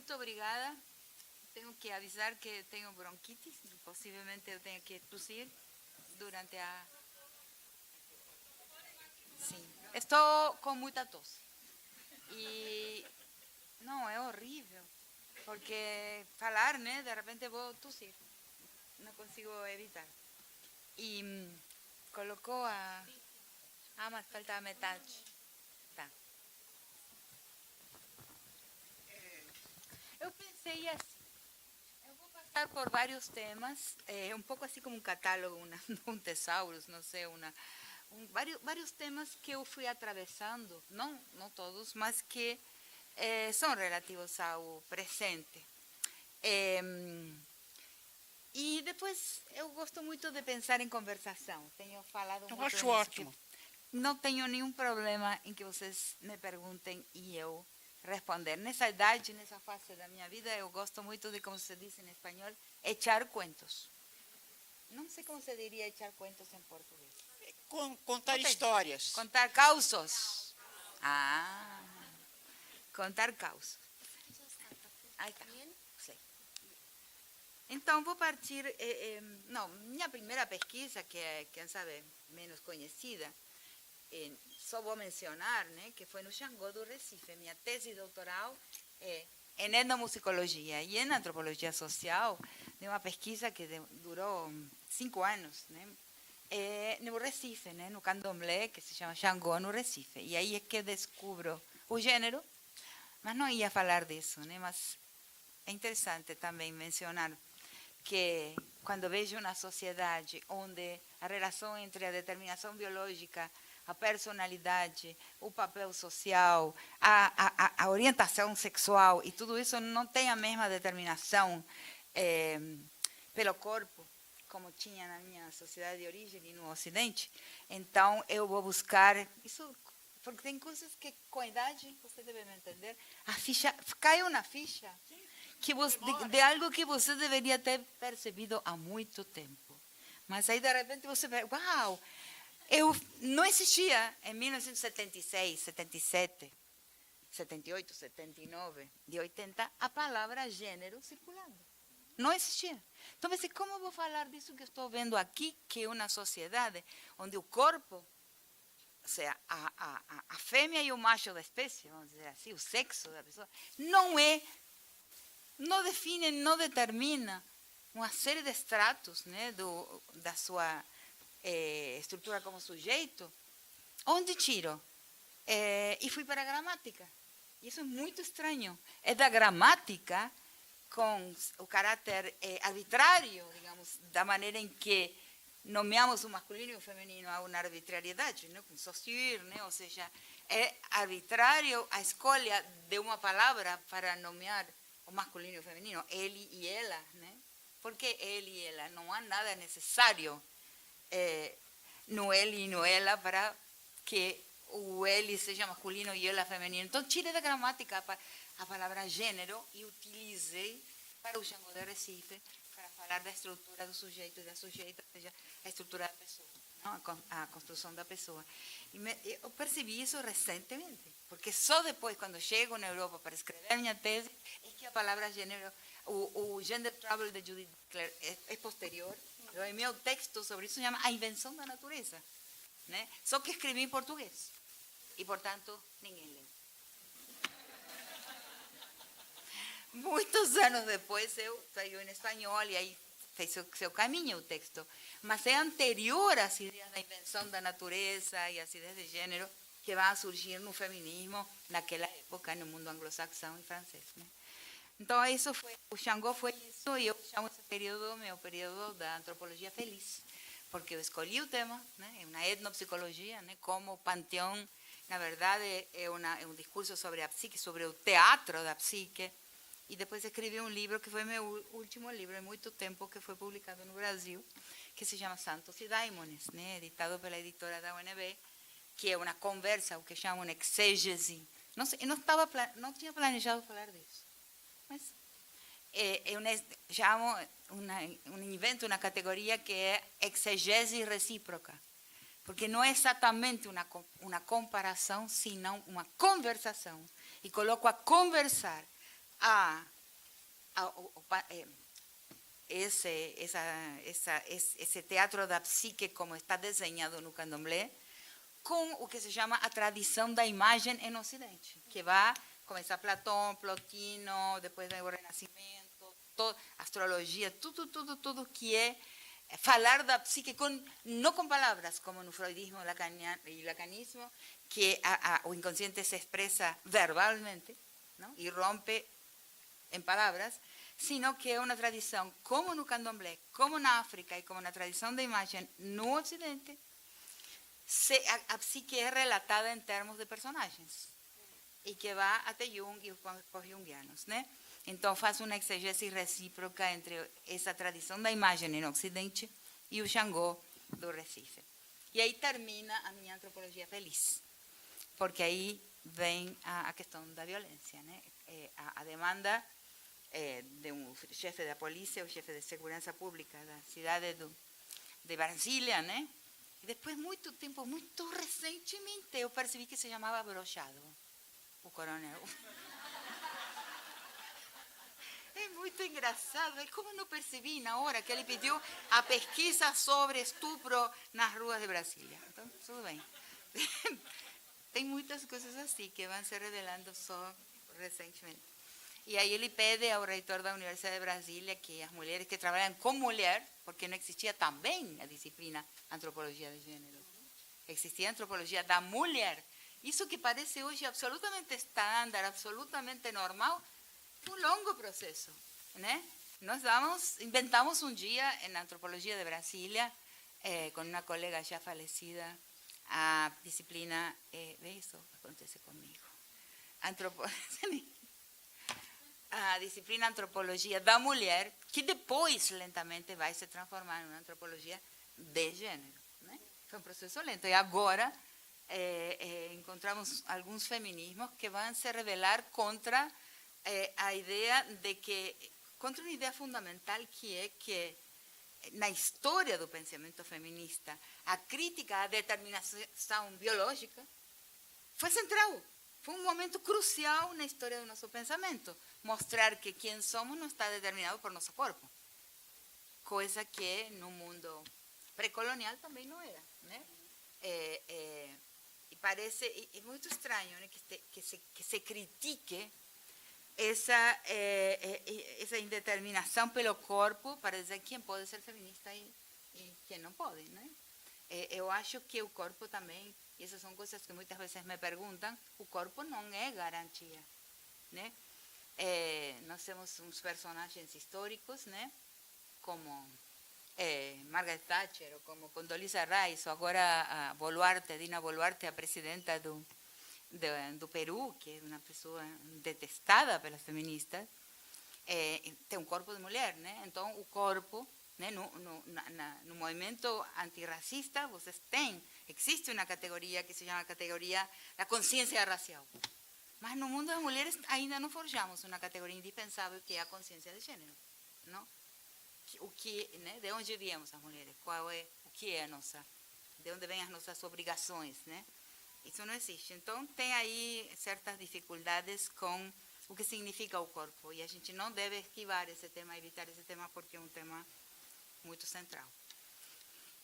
muito obrigada. Tenho que avisar que tenho bronquitis, possivelmente eu tenho que tossir durante a... Sim, estou com muita tosse. E não, é horrível, porque falar, né, de repente vou tossir. Não consigo evitar. E colocou a... Ah, mas falta a metade. Tá. Eu pensei assim, eu vou passar por vários temas, um pouco assim como um catálogo, um tesauros, não sei, vários temas que eu fui atravessando, não todos, mas que são relativos ao presente. E depois eu gosto muito de pensar em conversação. Tenho falado muito Eu acho nisso, ótimo. não tenho nenhum problema em que vocês me perguntem e eu responder. Nessa idade, nessa fase da minha vida, eu gosto muito de, como se diz em espanhol, echar cuentos. Não sei como se diria echar cuentos em português. Contar histórias. Contar causos. Ah, contar causos. Aí está. Sei. Então, vou partir... não, minha primeira pesquisa, que é, quem sabe, menos conhecida, só vou mencionar, né, que foi no Xangô do Recife. Minha tese doutoral é em etnomusicologia e em antropologia social, de uma pesquisa que durou 5 anos, né, no Recife, né, no candomblé, que se chama Xangô no Recife. E aí é que descubro o gênero, mas não ia falar disso, né, mas é interessante também mencionar que quando vejo uma sociedade onde a relação entre a determinação biológica, a personalidade, o papel social, a orientação sexual e tudo isso não tem a mesma determinação pelo corpo, como tinha na minha sociedade de origem e no Ocidente, então eu vou buscar isso, porque tem coisas que com a idade, você deve me entender, a ficha, caiu na ficha de algo que você deveria ter percebido há muito tempo. Mas aí, de repente, você vê, uau, eu não existia em 1976, 77, 78, 79, de 80, a palavra gênero circulando. Não existia. Então, você, como eu vou falar disso que estou vendo aqui, que é uma sociedade onde o corpo, ou seja, a fêmea e o macho da espécie, vamos dizer assim, o sexo da pessoa, não define, não determina uma série de estratos, né, da sua estrutura como sujeito, onde tiro? E fui para a gramática. E isso é muito estranho. É da gramática, com o caráter arbitrário, digamos, da maneira em que nomeamos o masculino e o feminino a uma arbitrariedade, né, com Saussure, né, ou seja, é arbitrário a escolha de uma palavra para nomear o masculino e o feminino, ele e ela, né? Porque ele e ela, não há nada necessário no ele e no ela para que o ele seja masculino e ela feminino. Então, tirei da gramática a palavra gênero e utilizei para o Xangô de Recife para falar da estrutura do sujeito e da sujeita, ou seja, a estrutura da pessoa, não? A construção da pessoa. Eu percebi isso recentemente, porque só depois, quando chego na Europa para escrever a minha tese, é que a palavra gênero, o Gender Trouble de Judith Butler é posterior. Em meu texto sobre isso se chama A Invenção da Natureza, né? Só que escrevi em português e, portanto, ninguém leu. Muitos anos depois eu saiu em espanhol e aí fez seu caminho o texto. Mas é anterior às ideias da invenção da natureza e às ideias de gênero que vão surgir no feminismo naquela época no mundo anglo-saxão e francês, né? Então, isso foi, o Xangô foi isso, e eu chamo esse período meu período da antropologia feliz, porque eu escolhi o tema, né? É uma etnopsicologia, né? Como o panteão, na verdade, é um discurso sobre a psique, sobre o teatro da psique. E depois escrevi um livro que foi meu último livro, há muito tempo, que foi publicado no Brasil, que se chama Santos e Daimones, né? Editado pela editora da UNB, que é uma conversa, o que chamam exégese. Não tinha planejado falar disso, mas invento uma categoria que é exegese recíproca, porque não é exatamente uma comparação, senão uma conversação. E coloco a conversar a esse teatro da psique como está desenhado no candomblé, com o que se chama a tradição da imagem em Ocidente, que vai começar Platão, Plotino, depois do Renascimento, astrologia, tudo que é falar da psique não com palavras, como no freudismo e lacanismo, que o inconsciente se expressa verbalmente, não? E rompe em palavras, sino que é uma tradição, como no candomblé, como na África e como na tradição da imagem no Ocidente, a psique é relatada em termos de personagens e que vai até Jung e os pós-jungianos, né? Então faz uma exegese recíproca entre essa tradição da imagem no Ocidente e o Xangô do Recife. E aí termina a minha antropologia feliz, porque aí vem a questão da violência, né? A demanda de um chefe da polícia, o chefe de segurança pública da cidade de Brasília, né? E depois, muito tempo, muito recentemente, eu percebi que se chamava Brochado, o coronel. É muito engraçado. E como não percebi na hora que ele pediu a pesquisa sobre estupro nas ruas de Brasília? Então, tudo bem. Tem muitas coisas assim que vão se revelando só recentemente. E aí ele pede ao reitor da Universidade de Brasília que as mulheres que trabalham com mulher, porque não existia também a disciplina antropologia de gênero, existia a antropologia da mulher. Isso que parece hoje absolutamente estándar, absolutamente normal, foi um longo processo, né? Nós inventamos um dia na antropologia de Brasília, com uma colega já falecida, a disciplina, isso acontece comigo, a disciplina antropologia da mulher, que depois lentamente vai se transformar em uma antropologia de gênero, né? Foi um processo lento. E agora encontramos alguns feminismos que vão se rebelar contra a ideia de que, contra uma ideia fundamental que é que na história do pensamento feminista, a crítica à determinação biológica foi central. Foi um momento crucial na história do nosso pensamento. Mostrar que quem somos não está determinado por nosso corpo. Coisa que no mundo pré-colonial também não era, né? E parece muito estranho, né, que se critique essa indeterminação pelo corpo para dizer quem pode ser feminista e quem não pode, né? Eu acho que o corpo também, e essas são coisas que muitas vezes me perguntam, o corpo não é garantia, né? Nós temos uns personagens históricos, né? Como Margaret Thatcher, ou como Condoleezza Rice, ou agora a Dina Boluarte, a presidenta do Peru, que é uma pessoa detestada pelas feministas, tem um corpo de mulher, né? Então, o corpo, né, no movimento antirracista, existe uma categoria que se chama categoria da consciência racial. Mas no mundo das mulheres ainda não forjamos uma categoria indispensável que é a consciência de gênero, não? Né, de onde viemos as mulheres? O que é de onde vêm as nossas obrigações, né? Isso não existe. Então, tem aí certas dificuldades com o que significa o corpo. E a gente não deve esquivar esse tema, evitar esse tema, porque é um tema muito central.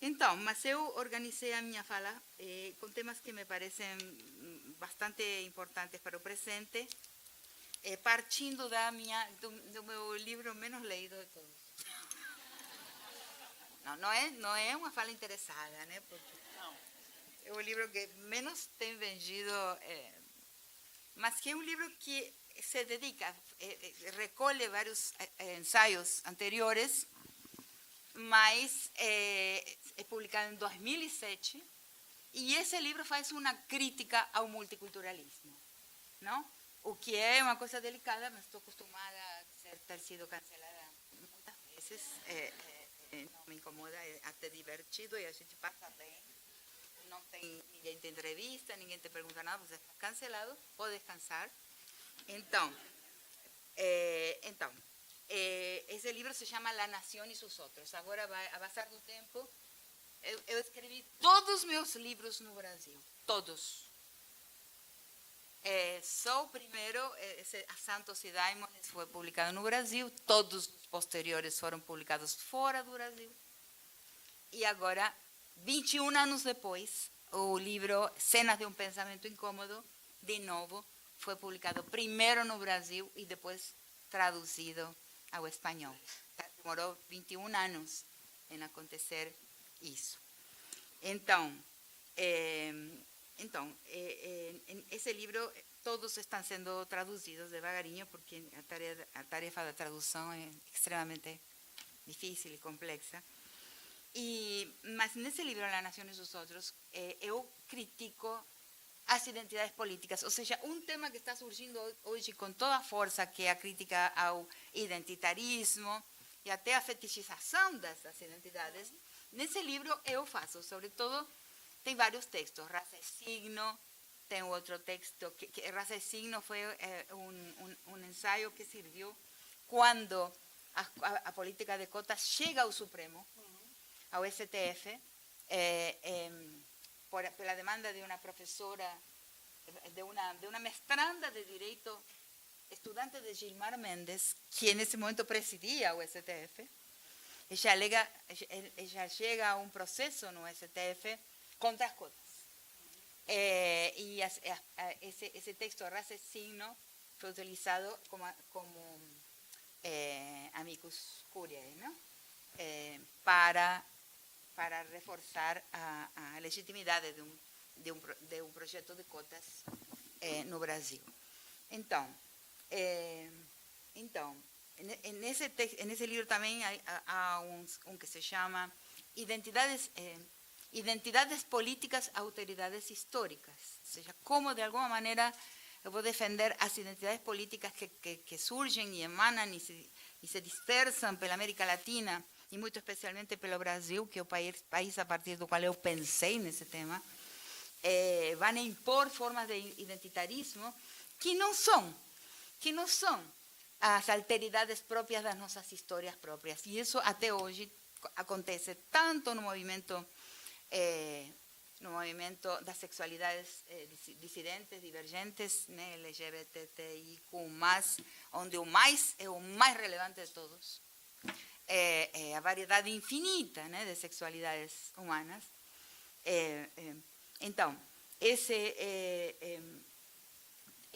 Então, mas eu organizei a minha fala com temas que me parecem bastante importantes para o presente, partindo do meu livro menos leído de todos. Não é uma fala interessada, né? Porque é o livro que menos tem vendido, mas que é um livro que se dedica, recolhe vários ensaios anteriores, mas é publicado em 2007, e esse livro faz uma crítica ao multiculturalismo, não? O que é uma coisa delicada, mas estou acostumada a ter sido cancelada muitas vezes, não me incomoda, é até divertido e a gente passa bem. Não tem, ninguém te entrevista, ninguém te pergunta nada, você está cancelado, pode descansar. Então, esse livro se chama La Nación y sus Otros. Agora, a passar do tempo, eu escrevi todos os meus livros no Brasil, todos. Só o primeiro, a Santos e Daimones, foi publicado no Brasil, todos os posteriores foram publicados fora do Brasil. E agora, 21 anos depois, o livro Cenas de um Pensamento Incômodo, de novo, foi publicado primeiro no Brasil e depois traduzido ao espanhol. Demorou 21 anos em acontecer isso. Então, esse livro, todos estão sendo traduzidos devagarinho, porque a tarefa da tradução é extremamente difícil e complexa. Mas nesse livro, Las Naciones dos Outros, eu critico as identidades políticas, ou seja, um tema que está surgindo hoje com toda a força, que é a crítica ao identitarismo e até a fetichização dessas identidades. Nesse livro eu faço, sobretudo, tem vários textos, Raça e Signo, tem outro texto, que Raça e Signo foi um ensaio que serviu quando a política de cotas chega ao Supremo, ao STF, pela demanda de uma professora, de uma mestranda de Direito, estudante de Gilmar Mendes, que nesse momento presidia o STF. Ella llega a un proceso no STF contra as cotas. Ese texto, Raça e Signo, fue utilizado como amicus curiae, ¿no? Para reforçar a legitimidade de um projeto de cotas no Brasil. Então, nesse livro também há um que se chama Identidades Políticas, Autoridades Históricas. Ou seja, como de alguma maneira eu vou defender as identidades políticas que surgem e emanam e se dispersam pela América Latina, e muito especialmente pelo Brasil, que é o país a partir do qual eu pensei nesse tema, vão impor formas de identitarismo que não são as alteridades próprias das nossas histórias próprias. E isso até hoje acontece tanto no movimento das sexualidades dissidentes, divergentes, né, LGBTIQ+, onde o mais é o mais relevante de todos, a variedade infinita, né, de sexualidades humanas. Então,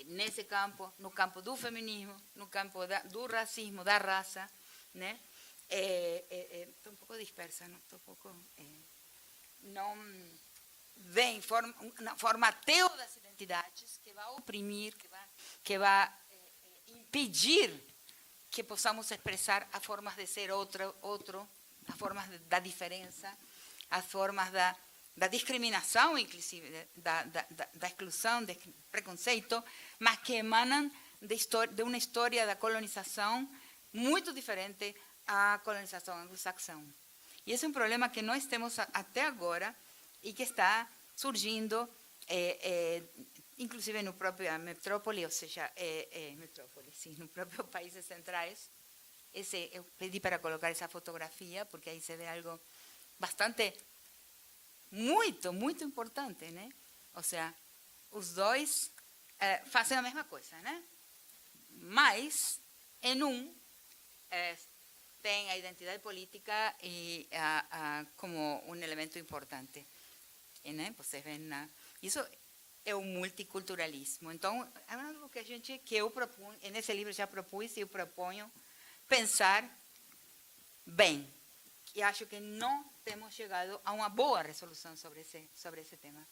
nesse campo, no campo do feminismo, no campo do racismo, da raça, né? Estou um pouco dispersa, não estou um pouco... não vem formateio das identidades que vai oprimir, que vai impedir que possamos expressar as formas de ser outro, as formas da diferença, as formas da discriminação, inclusive, da exclusão, do preconceito, mas que emanam de uma história da colonização muito diferente à colonização anglo-saxã. E esse é um problema que nós temos até agora e que está surgindo, inclusive no próprio metrópole, ou seja, metrópole, sim, no próprio países centrais. Eu pedi para colocar essa fotografia, porque aí se vê algo bastante... muito importante, né? Ou seja, os dois fazem a mesma coisa, né? Mas, em tem a identidade política como um elemento importante, né? Vocês veem, isso é o multiculturalismo. Então, é algo que eu proponho, nesse livro já propus e eu proponho pensar bem. E acho que não temos chegado a uma boa resolução sobre esse tema.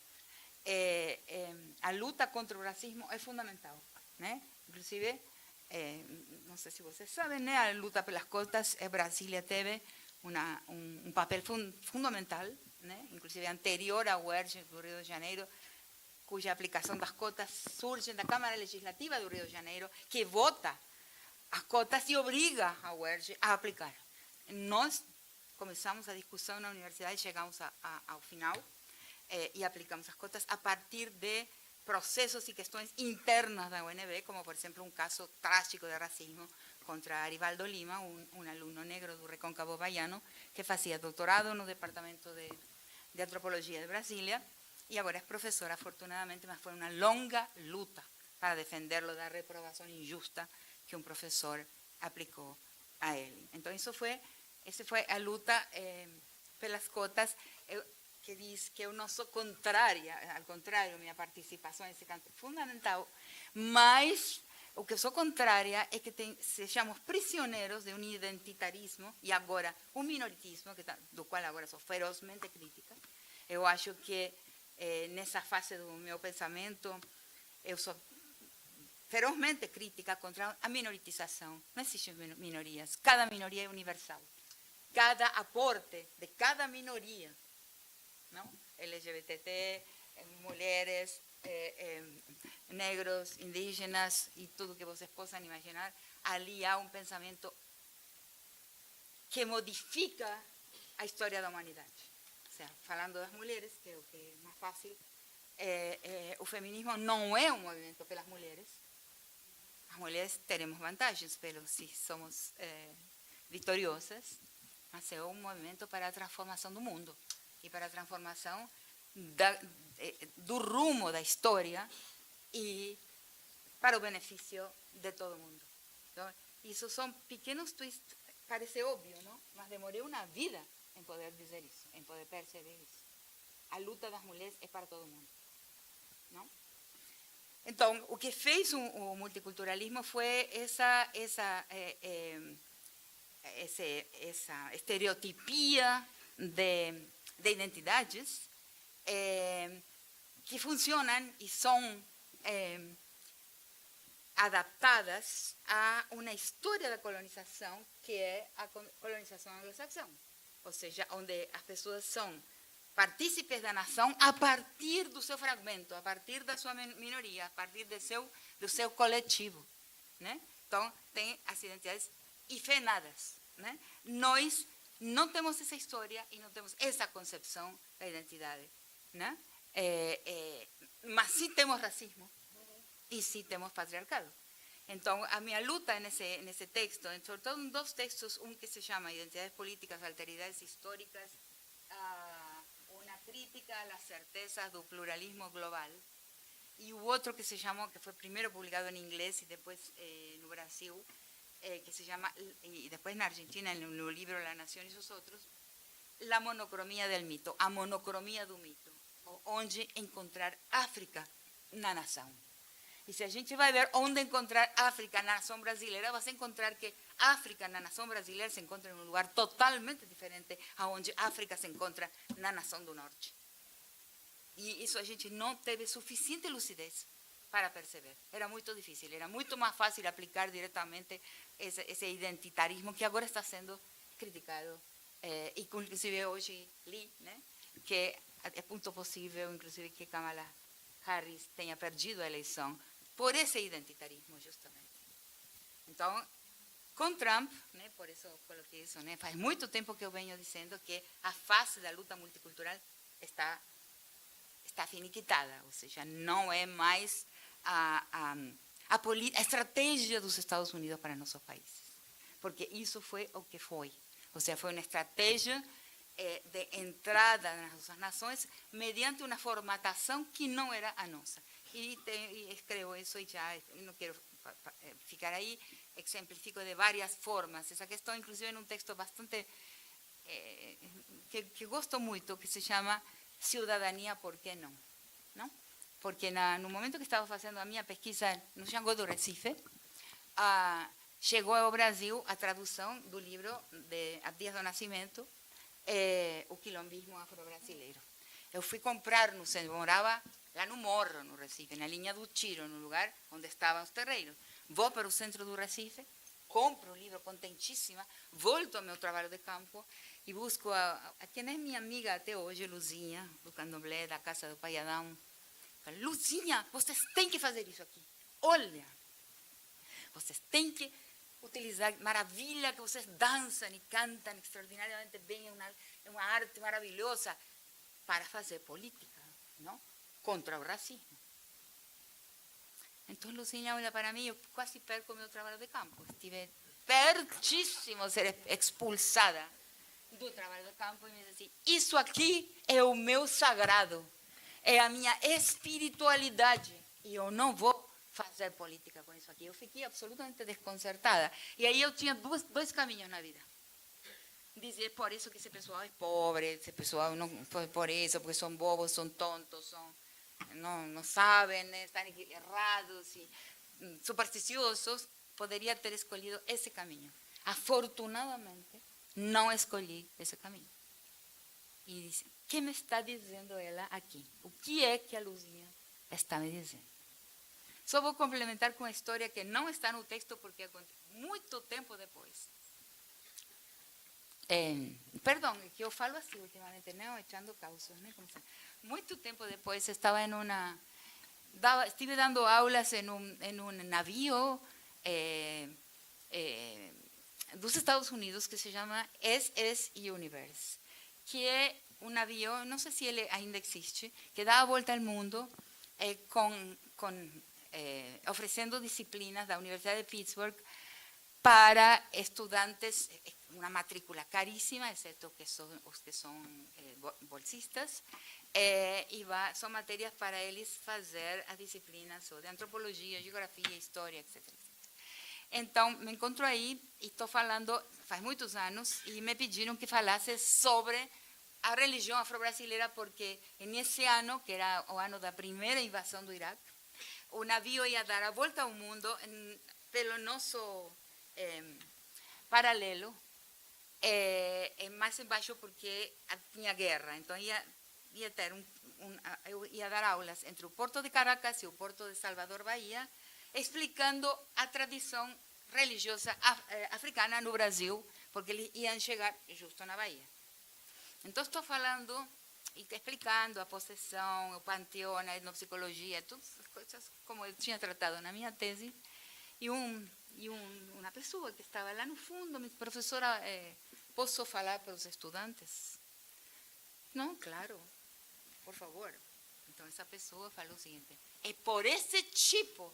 A luta contra o racismo é fundamental, né? Inclusive, não sei se vocês sabem, né? A luta pelas cotas, Brasília teve um papel fundamental, né? Inclusive anterior ao UERJ do Rio de Janeiro, cuja aplicação das cotas surge da Câmara Legislativa do Rio de Janeiro, que vota as cotas e obriga a UERJ a aplicar. Nós começamos a discussão na universidade, chegamos ao final e aplicamos as cotas a partir de processos e questões internas da UNB, como, por exemplo, um caso trágico de racismo contra Arivaldo Lima, um aluno negro do Recôncavo Baiano, que fazia doutorado no Departamento de Antropologia de Brasília, e agora é professor, afortunadamente, mas foi uma longa luta para defenderlo da reprovação injusta que um professor aplicou a ele. Então, essa foi a luta pelas cotas, que diz que eu não sou contrária, ao contrário, minha participação nesse campo é fundamental, mas o que eu sou contrária é que sejamos prisioneiros de um identitarismo e agora um minoritismo, do qual agora sou ferozmente crítica. Eu acho que nessa fase do meu pensamento eu sou ferozmente crítica contra a minoritização. Não existem minorias, cada minoria é universal. Cada aporte de cada minoria, não? LGBT, mulheres, negros, indígenas e tudo que vocês possam imaginar, ali há um pensamento que modifica a história da humanidade. Ou seja, falando das mulheres, que é o que é mais fácil, o feminismo não é um movimento pelas mulheres. As mulheres teremos vantagens se somos vitoriosas, mas é um movimento para a transformação do mundo e para a transformação do rumo da história e para o benefício de todo mundo. Então, isso são pequenos twists, parece óbvio, não? Mas demorei uma vida em poder dizer isso, em poder perceber isso. A luta das mulheres é para todo mundo, não? Então, o que fez o multiculturalismo foi essa estereotipia de identidades que funcionam e são adaptadas a uma história da colonização que é a colonização anglo-saxã, ou seja, onde as pessoas são partícipes da nação a partir do seu fragmento, a partir da sua minoria, a partir do seu coletivo, né? Então, tem as identidades hifenadas, né? Nós não temos essa história e não temos essa concepção da identidade, né? Mas sim temos racismo e sim temos patriarcado. Então, a minha luta nesse texto, sobretudo em dois textos, um que se chama Identidades Políticas, Alteridades Históricas, uma crítica às certezas do pluralismo global, e o outro que se chamou, que foi primeiro publicado em inglês e depois no Brasil, que se llama, y después en Argentina, en el libro La Nación y sus otros, La monocromia del mito, a monocromia do mito, onde encontrar África na nação. E se a gente vai ver onde encontrar África na nação brasileira, vai encontrar que África na nação brasileira se encontra em um lugar totalmente diferente aonde África se encontra na nação do norte. E isso a gente não teve suficiente lucidez para perceber. Era muito difícil, era muito mais fácil aplicar diretamente esse identitarismo que agora está sendo criticado. E inclusive hoje li, né, que é muito possível, inclusive, que Kamala Harris tenha perdido a eleição por esse identitarismo, justamente. Então, com Trump, né, por isso eu coloquei isso, né, faz muito tempo que eu venho dizendo que a fase da luta multicultural está finiquitada, ou seja, não é mais a estratégia dos Estados Unidos para nossos países, porque isso foi o que foi, ou seja, foi uma estratégia de entrada nas nossas nações mediante uma formatação que não era a nossa. E escrevo isso e já não quero ficar aí, exemplifico de várias formas essa questão, inclusive em um texto bastante que gosto muito, que se chama Cidadania, por que não? Não? Porque no momento que estava fazendo a minha pesquisa no Xangô do Recife, chegou ao Brasil a tradução do livro de Abdias do Nascimento, O Quilombismo Afro-Brasileiro. Eu fui comprar no centro, morava lá no Morro, no Recife, na linha do Tiro, no lugar onde estavam os terreiros. Vou para o centro do Recife, compro o livro contentíssima, volto ao meu trabalho de campo e busco a quem é minha amiga até hoje, Luzinha, do Candomblé, da Casa do Pai Adão. Falo, Luzinha, vocês têm que fazer isso aqui. Olha, vocês têm que utilizar, maravilha que vocês dançam e cantam extraordinariamente bem, é uma arte maravilhosa para fazer política, não? Contra o racismo. Então, Lucinha olha para mim, eu quase perco o meu trabalho de campo. Estive pertíssimo de ser expulsada do trabalho de campo e me disse assim, isso aqui é o meu sagrado, é a minha espiritualidade e eu não vou fazer política com isso aqui. Eu fiquei absolutamente desconcertada. E aí eu tinha dois caminhos na vida. Dizer, por isso que esse pessoal é pobre, esse pessoal não, por isso, porque são bobos, são tontos, não sabem, né, estão errados e supersticiosos. Poderia ter escolhido esse caminho. Afortunadamente, não escolhi esse caminho. E disse, o que me está dizendo ela aqui? O que é que a Luzinha está me dizendo? Só vou complementar com uma história que não está no texto, porque aconteceu muito tempo depois. Perdão, que eu falo assim ultimamente, né? Echando causos, né? Muito tempo depois, estava estive dando aulas em um navio dos Estados Unidos que se chama SS Universe, que é um navio, não sei se ele ainda existe, que dá a volta ao mundo oferecendo disciplinas da Universidade de Pittsburgh para estudantes, uma matrícula caríssima, exceto os que são bolsistas, e são matérias para eles fazer as disciplinas de antropologia, geografia, história, etc. Então, me encontro aí e estou falando, faz muitos anos, e me pediram que falasse sobre a religião afro-brasileira, porque nesse ano, que era o ano da primeira invasão do Iraque, o navio ia dar a volta ao mundo pelo nosso paralelo, mais embaixo porque tinha guerra. Então, eu ia dar aulas entre o Porto de Caracas e o Porto de Salvador, Bahia, explicando a tradição religiosa africana no Brasil, porque eles iam chegar justo na Bahia. Então, estou falando e explicando a possessão, o panteão, a etnopsicologia, todas as coisas como eu tinha tratado na minha tese, e uma pessoa que estava lá no fundo, minha professora, posso falar para os estudantes? Não, claro, por favor. Então, essa pessoa falou o seguinte, é por esse tipo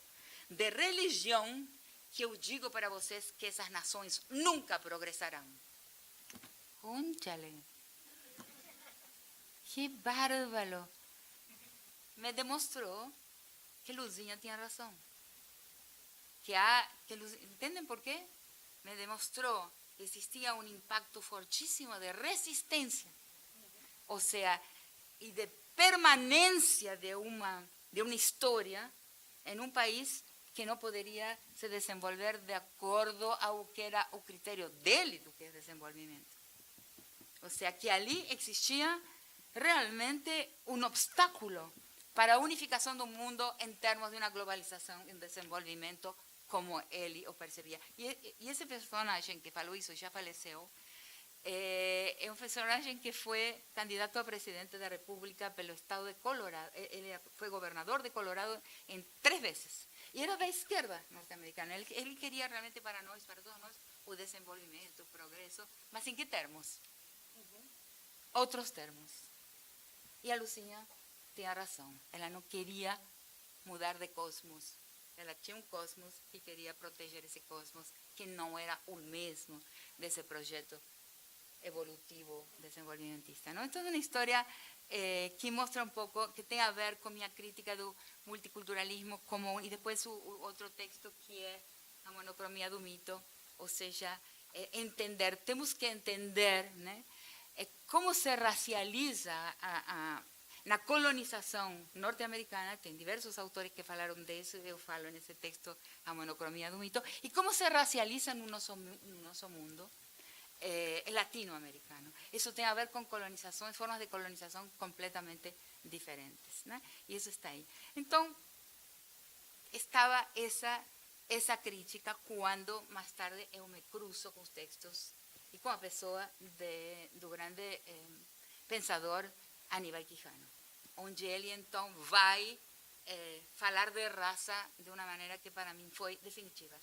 de religião que eu digo para vocês que essas nações nunca progressarão. Cónchale, que bárbaro. Me demonstrou que Luzinha tinha razão. ¿Entenden por qué? Me demostró que existía un impacto fortísimo de resistencia, o sea, y de permanencia de una historia en un país que no podría se desenvolver de acuerdo a lo que era el criterio dele do que es desenvolvimiento. O sea, que allí existía realmente un obstáculo para a unificação do mundo em termos de uma globalização e um desenvolvimento como ele o percebia. E esse personagem que falou isso já faleceu, é um personagem que foi candidato a presidente da República pelo estado de Colorado. Ele foi governador de Colorado em 3 vezes. E era da esquerda norte-americana. Ele queria realmente para todos nós, o desenvolvimento, o progresso, mas em que termos? Outros termos. E a Luzinha tinha razão. Ela não queria mudar de cosmos. Ela tinha um cosmos e queria proteger esse cosmos, que não era o mesmo desse projeto evolutivo desenvolvimentista. Não? Então, é uma história que mostra um pouco, que tem a ver com minha crítica do multiculturalismo, e depois o outro texto que é a monocromia do mito, ou seja, temos que entender, né, como se racializa na colonização norte-americana. Tem diversos autores que falaram disso, eu falo nesse texto a monocromia do mito, e como se racializa no nosso mundo latino-americano. Isso tem a ver com colonizações, formas de colonização completamente diferentes, né? E isso está aí. Então, estava essa crítica quando, mais tarde, eu me cruzo com os textos e com a pessoa do grande pensador Aníbal Quijano, onde ele, então, vai falar de raça de uma maneira que, para mim, foi definitiva.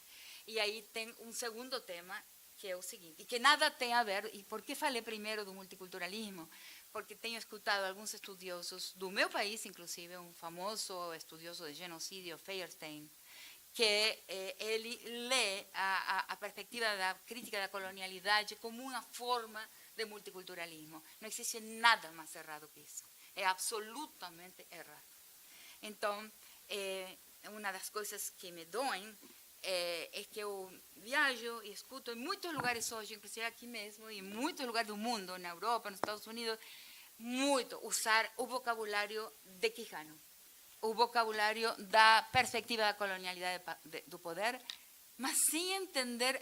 E aí tem um segundo tema, que é o seguinte, e que nada tem a ver, e por que falei primeiro do multiculturalismo? Porque tenho escutado alguns estudiosos do meu país, inclusive um famoso estudioso de genocídio, Feuerstein, que ele lê a perspectiva da crítica da colonialidade como uma forma de multiculturalismo. Não existe nada mais errado que isso. É absolutamente errado. Então, uma das coisas que me doem é que eu viajo e escuto em muitos lugares hoje, inclusive aqui mesmo, em muitos lugares do mundo, na Europa, nos Estados Unidos, muito usar o vocabulário de Quijano, o vocabulário da perspectiva da colonialidade do poder, mas sem entender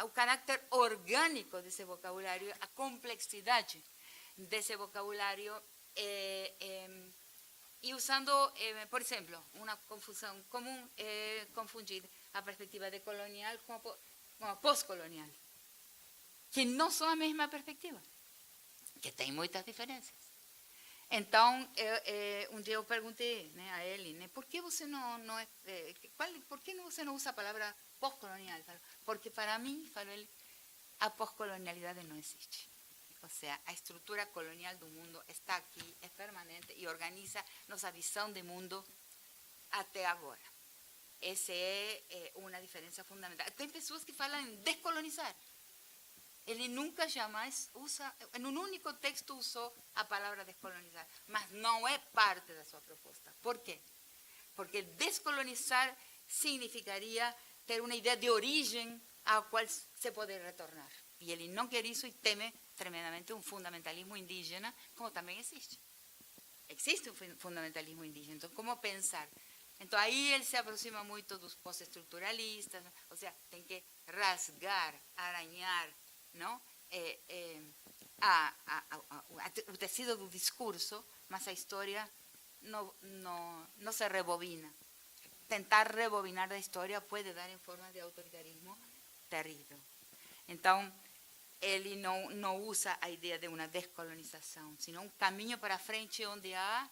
o caráter orgânico desse vocabulário, a complexidade desse vocabulário, e usando, por exemplo, uma confusão comum é confundir a perspectiva de colonial com a pós-colonial, que não são a mesma perspectiva, que tem muitas diferenças. Então, um dia eu perguntei, né, a ele, né, por que você por que você não usa a palavra pós-colonial? Porque para mim, falou ele, a pós-colonialidade não existe. Ou seja, a estrutura colonial do mundo está aqui, é permanente e organiza nossa visão de mundo até agora. Essa é uma diferença fundamental. Tem pessoas que falam em descolonizar. Ele nunca, jamais usa, em um único texto usou a palavra descolonizar, mas não é parte da sua proposta. Por quê? Porque descolonizar significaria ter uma ideia de origem à qual se pode retornar. E ele não quer isso e teme tremendamente um fundamentalismo indígena, como também existe. Existe um fundamentalismo indígena. Então, como pensar? Então, aí ele se aproxima muito dos pós-estruturalistas, ou seja, tem que rasgar, aranhar, não? O tecido do discurso, mas a história não se rebobina. Tentar rebobinar a história pode dar em forma de autoritarismo terrível. Então, ele não usa a ideia de uma descolonização, sino um caminho para frente onde há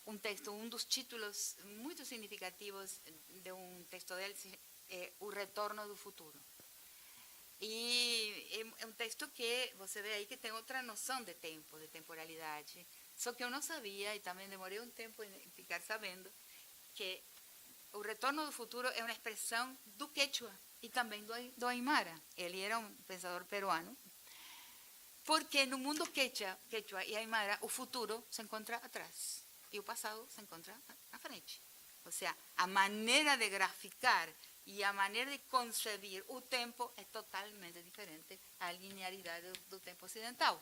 um texto, um dos títulos muito significativos de um texto dele é O Retorno do Futuro. E é um texto que você vê aí que tem outra noção de tempo, de temporalidade. Só que eu não sabia, e também demorei um tempo em ficar sabendo, que o retorno do futuro é uma expressão do Quechua e também do Aymara. Ele era um pensador peruano. Porque no mundo Quechua e Aymara, o futuro se encontra atrás e o passado se encontra à frente. Ou seja, a maneira de graficar e a maneira de concebir o tempo é totalmente diferente à linearidade do tempo ocidental,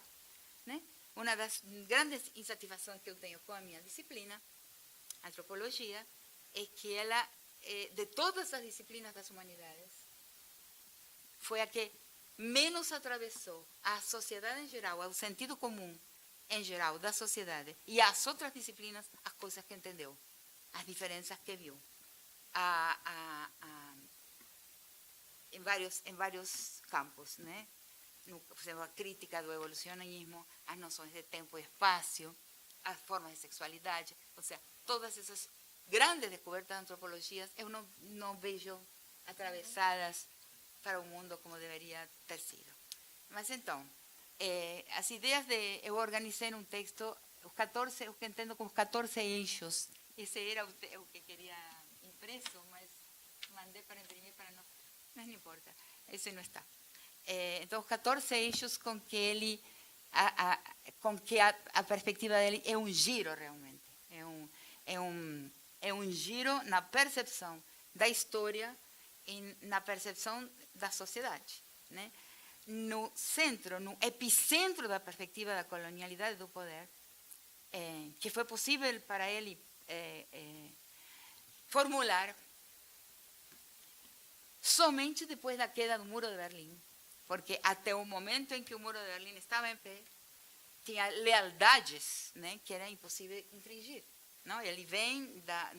né? Uma das grandes insatisfações que eu tenho com a minha disciplina, a antropologia, é que ela, de todas as disciplinas das humanidades, foi a que menos atravessou a sociedade em geral, o sentido comum em geral da sociedade, e as outras disciplinas, as coisas que entendeu, as diferenças que viu. Em vários campos, né? Por exemplo, a crítica do evolucionismo, as noções de tempo e espaço, as formas de sexualidade, ou seja, todas essas grandes descobertas da antropologia, eu não vejo atravessadas para o mundo como deveria ter sido. Mas então, as ideias eu organizei num texto, o que entendo como os 14 eixos. Esse era o que queria impresso, mas mandei para imprimir para não. Mas não importa, esse não está. Então, os 14 eixos com que a perspectiva dele é um giro realmente. É um giro na percepção da história e na percepção da sociedade, né? No centro, no epicentro da perspectiva da colonialidade do poder, que foi possível para ele formular somente depois da queda do Muro de Berlim, porque até o momento em que o Muro de Berlim estava em pé, tinha lealdades, né, que era impossível infringir, não? Ele vem da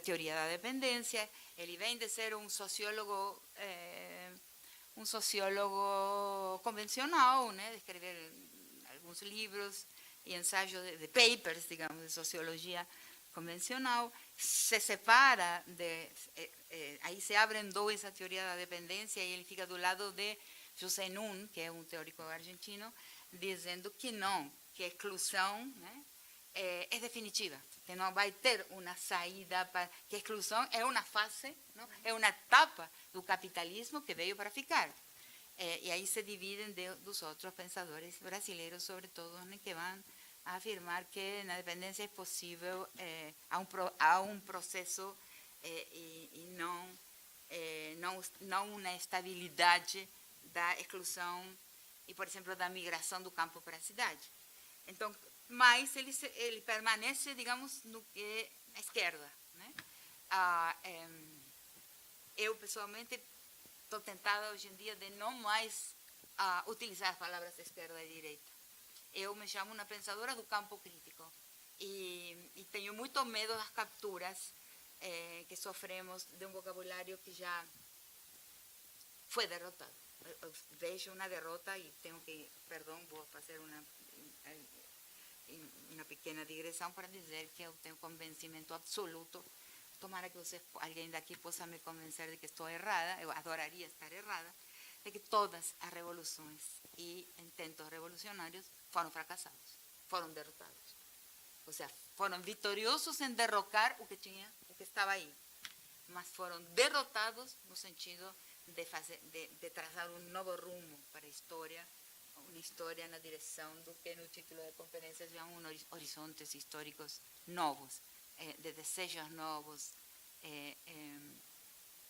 teoria da dependência, ele vem de ser um sociólogo convencional, né, de escrever alguns livros e ensaios de papers, digamos, de sociologia convencional, se separa, aí se abrem dois a teoria da dependência e ele fica do lado de José Nun, que é um teórico argentino, dizendo que não, que a exclusão, né, é definitiva, que não vai ter uma saída, que a exclusão é uma fase, não? É uma etapa do capitalismo que veio para ficar. E aí se dividem dos outros pensadores brasileiros, sobretudo, né, que vão a afirmar que na dependência é possível há um processo e não uma estabilidade da exclusão e, por exemplo, da migração do campo para a cidade. Então, mas ele permanece, digamos, no que na esquerda, né? Eu, pessoalmente, estou tentada hoje em dia de não mais utilizar as palavras de esquerda e direita. Eu me chamo uma pensadora do campo crítico e tenho muito medo das capturas que sofremos de um vocabulário que já foi derrotado. Eu vejo uma derrota e tenho que, perdão, vou fazer uma pequena digressão para dizer que eu tenho convencimento absoluto. Tomara que alguém daqui possa me convencer de que estou errada, eu adoraria estar errada, de que todas as revoluções e intentos revolucionários foram fracassados, foram derrotados. Ou seja, foram vitoriosos em derrocar o que estava aí, mas foram derrotados no sentido de traçar um novo rumo para a história, uma história na direção do que no título da conferência chamamos horizontes históricos novos, de desejos novos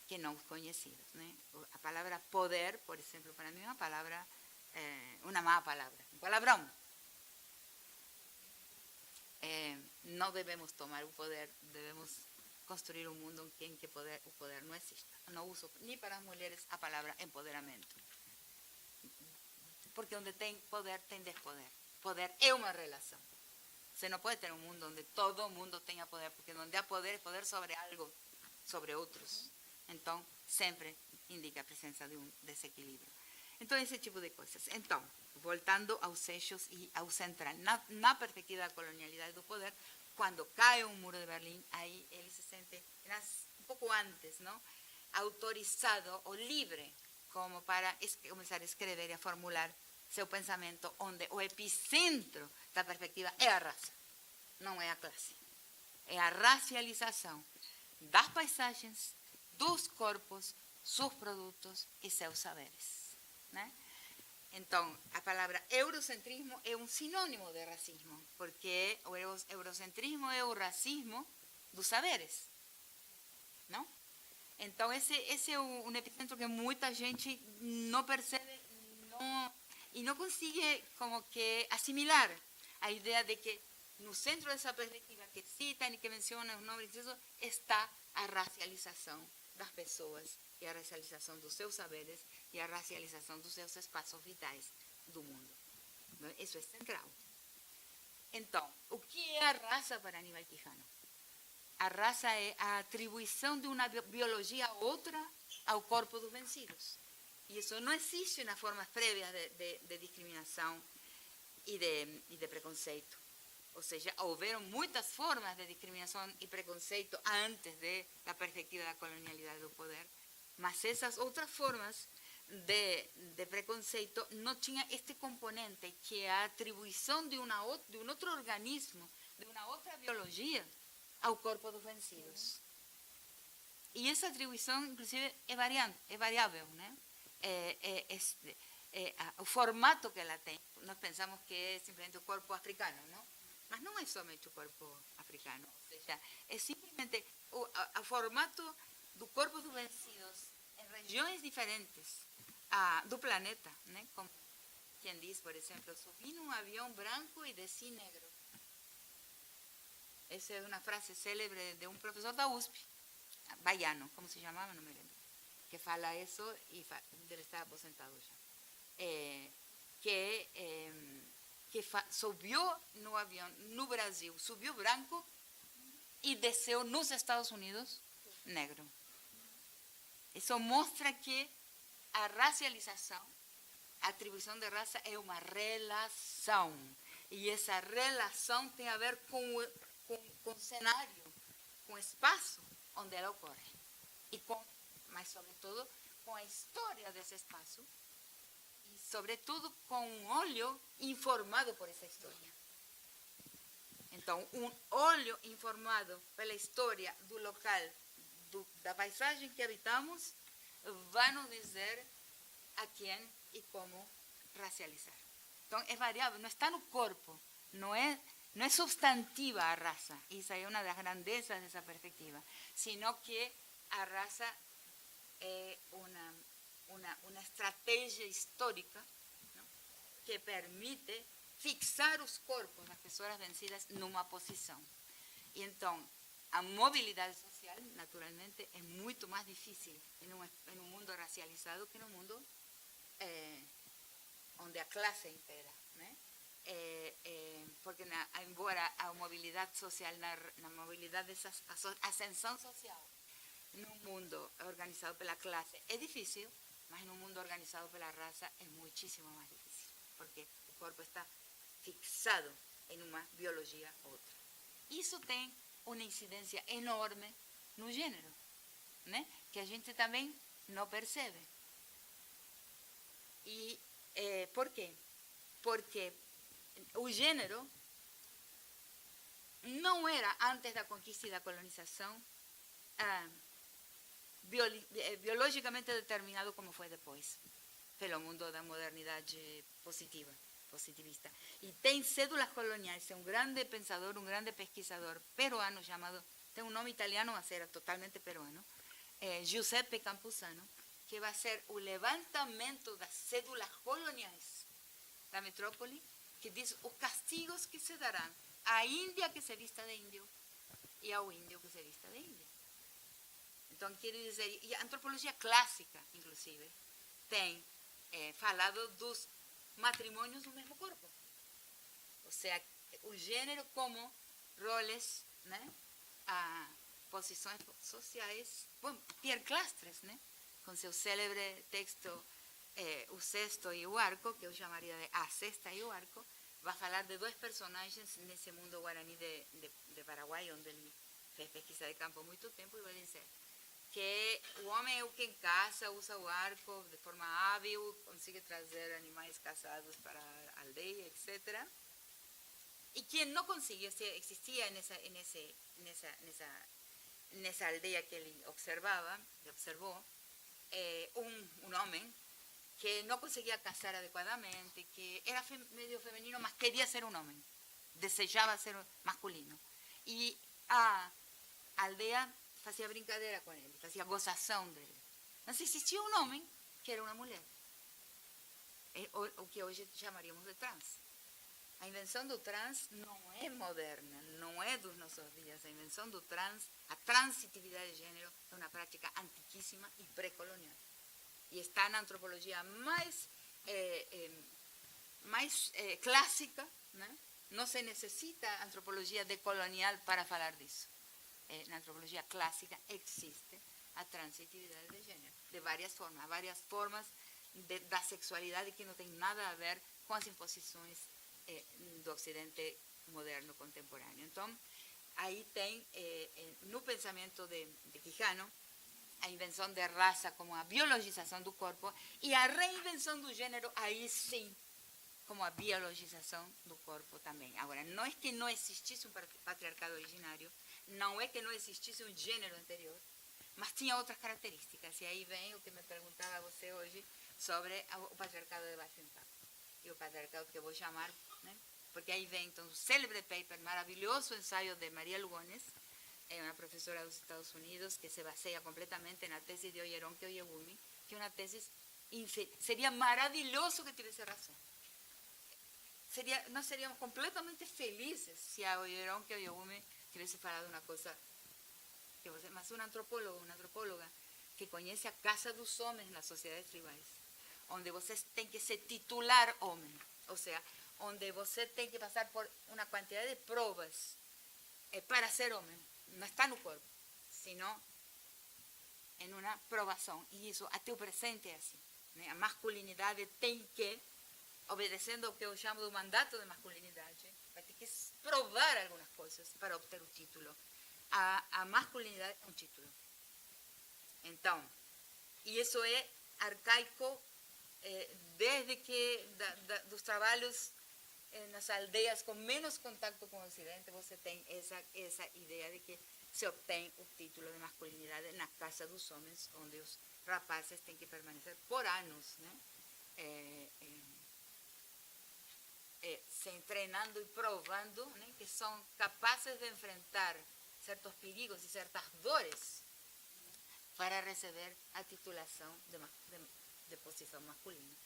que não conhecidos, né? A palavra poder, por exemplo, para mim é uma palavra, uma má palavra, um palavrão. Não devemos tomar o poder, devemos construir um mundo em que o poder não exista. Não uso nem para as mulheres a palavra empoderamento. Porque onde tem poder, tem despoder. Poder é uma relação. Você não pode ter um mundo onde todo mundo tenha poder, porque onde há poder, é poder sobre algo, sobre outros. Então, sempre indica a presença de um desequilíbrio. Então, esse tipo de coisas. Então, voltando aos eixos e ao central, na perspectiva da colonialidade do poder, quando cai o muro de Berlim, aí ele se sente, um pouco antes, não? Autorizado ou livre, como para começar a escrever e a formular seu pensamento, onde o epicentro da perspectiva é a raça, não é a classe. É a racialização das paisagens, dos corpos, seus produtos e seus saberes, né? Então, a palavra eurocentrismo é um sinônimo de racismo, porque o eurocentrismo é o racismo dos saberes, não? Então, esse é um epicentro que muita gente não percebe e não consegue como que assimilar a ideia de que no centro dessa perspectiva que citam e que mencionam os nomes disso está a racialização das pessoas e a racialização dos seus saberes e a racialização dos seus espaços vitais do mundo. Isso é central. Então, o que é a raça para Aníbal Quijano? A raça é a atribuição de uma biologia outra ao corpo dos vencidos. E isso não existe nas formas prévias de discriminação e de preconceito. Ou seja, houveram muitas formas de discriminação e preconceito antes da perspectiva da colonialidade do poder, mas essas outras formas de preconceito não tinham este componente, que é a atribuição de um outro organismo, de uma outra biologia, ao corpo dos vencidos. E essa atribuição, inclusive, é variável, né? O formato que ela tem. Nós pensamos que é simplesmente o corpo africano, não? Mas não é somente o corpo africano. Ou seja, é simplesmente o formato do corpo dos vencidos em regiões diferentes do planeta, né? Como quem diz, por exemplo, subi num avião branco e desci negro. Essa é uma frase célebre de um professor da USP, baiano, como se chamava, não me lembro, que fala isso e deve estar aposentado já. Subiu no avião no Brasil, subiu branco e desceu nos Estados Unidos negro. Isso mostra que a racialização, a atribuição de raça é uma relação. E essa relação tem a ver com o cenário, com o espaço onde ela ocorre. Mas, sobretudo, com a história desse espaço e, sobretudo, com um olho informado por essa história. Então, um olho informado pela história do local, da paisagem que habitamos, vai nos dizer a quem e como racializar. Então, é variável, não está no corpo, não é substantiva a raça. Isso é uma das grandezas dessa perspectiva. Sino que a raça é uma estratégia histórica, não? Que permite fixar os corpos das pessoas vencidas numa posição. E então, a mobilidade social, naturalmente, é muito mais difícil em um mundo racializado que no mundo onde a classe impera, né? Porque embora a mobilidade social, na mobilidade dessa ascensão social, num mundo organizado pela classe é difícil, mas num mundo organizado pela raça é muitíssimo mais difícil, porque o corpo está fixado em uma biologia outra. Isso tem uma incidência enorme no gênero, né? Que a gente também não percebe. E por quê? Porque o gênero não era, antes da conquista e da colonização, biologicamente determinado como foi depois, pelo mundo da modernidade positivista. E tem cédulas coloniais, é um grande pensador, um grande pesquisador peruano chamado, tem um nome italiano, mas era totalmente peruano, Giuseppe Campuzano, que vai ser o levantamento das cédulas coloniais da metrópole, que diz os castigos que se darão à Índia que se vista de índio e ao índio que se vista de índio. Então, quero dizer, e a antropologia clássica, inclusive, tem falado dos matrimônios no mesmo corpo. Ou seja, o gênero como roles, né? Posições sociais. Bom, Pierre Clastres, né? Com seu célebre texto O Cesto e o Arco, que eu chamaria de A Cesta e o Arco, vai falar de dois personagens nesse mundo guarani de Paraguai, onde ele fez pesquisa de campo há muito tempo, e vai dizer que o homem é o que caça, usa o arco de forma hábil, consegue trazer animais caçados para a aldeia, etc. E quem não conseguia, existia nessa aldeia que ele observou, um homem que não conseguia caçar adequadamente, que era meio feminino, mas queria ser um homem, desejava ser masculino. E a aldeia fazia brincadeira com ele, fazia gozação dele. Mas existia um homem que era uma mulher, o que hoje chamaríamos de trans. A invenção do trans não é moderna, não é dos nossos dias. A invenção do trans, a transitividade de gênero, é uma prática antiquíssima e pré-colonial. E está na antropologia mais clássica, né? Não se necessita antropologia decolonial para falar disso. Na antropologia clássica existe a transitividade de gênero, de várias formas da sexualidade que não tem nada a ver com as imposições do Ocidente moderno contemporâneo. Então, aí tem, no pensamento de Quijano, a invenção de raça como a biologização do corpo e a reinvenção do gênero, aí sim, como a biologização do corpo também. Agora, não é que não existisse um patriarcado originário, não é que não existisse um gênero anterior, mas tinha outras características. E aí vem o que me perguntava você hoje sobre o patriarcado de baixo impacto. E o patriarcado que eu vou chamar, né? Porque aí vem então o célebre paper, maravilhoso ensaio de Maria Lugones, uma professora dos Estados Unidos, que se baseia completamente na tese de Oyeronke Oyewumi, que é uma tese, seria maravilhoso que tivesse razão. Nós seríamos completamente felizes se a Oyeronke Oyewumi tivesse falado uma coisa, mas uma antropóloga que conhece a casa dos homens nas sociedades tribais, onde você tem que se titular homem, ou seja, onde você tem que passar por uma quantidade de provas para ser homem. Não está no corpo, sino em uma provação. E isso até o presente é assim, né? A masculinidade tem que, obedecendo ao que eu chamo do mandato de masculinidade, vai ter que provar algumas coisas para obter o título. A masculinidade é um título. Então, e isso é arcaico desde que dos trabalhos nas aldeias com menos contato com o Ocidente, você tem essa ideia de que se obtém o título de masculinidade na casa dos homens, onde os rapazes têm que permanecer por anos, né? se treinando e provando, né, que são capazes de enfrentar certos perigos e certas dores para receber a titulação de posição masculina.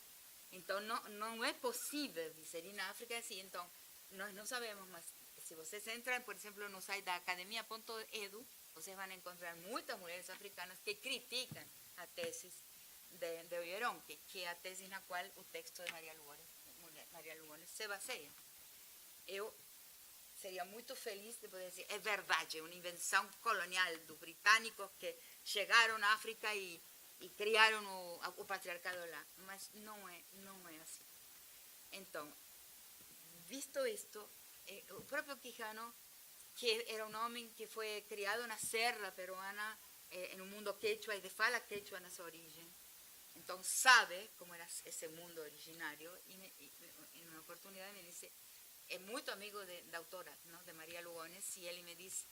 Então, não é possível dizer na África assim. Então, nós não sabemos, mas se vocês entram, por exemplo, no site da academia.edu, vocês vão encontrar muitas mulheres africanas que criticam a tese de Oyeron, que é a tese na qual o texto de Maria Lugones se baseia. Eu seria muito feliz de poder dizer, é verdade, é uma invenção colonial dos britânicos que chegaram na África e criaram o patriarcado lá, mas não é assim. Então, visto isto, o próprio Quijano, que era um homem que foi criado na serra peruana, em um mundo quechua e de fala quechua na sua origem, então sabe como era esse mundo originário, e em uma oportunidade me disse, é muito amigo da autora, não, de Maria Lugones, e ele me diz,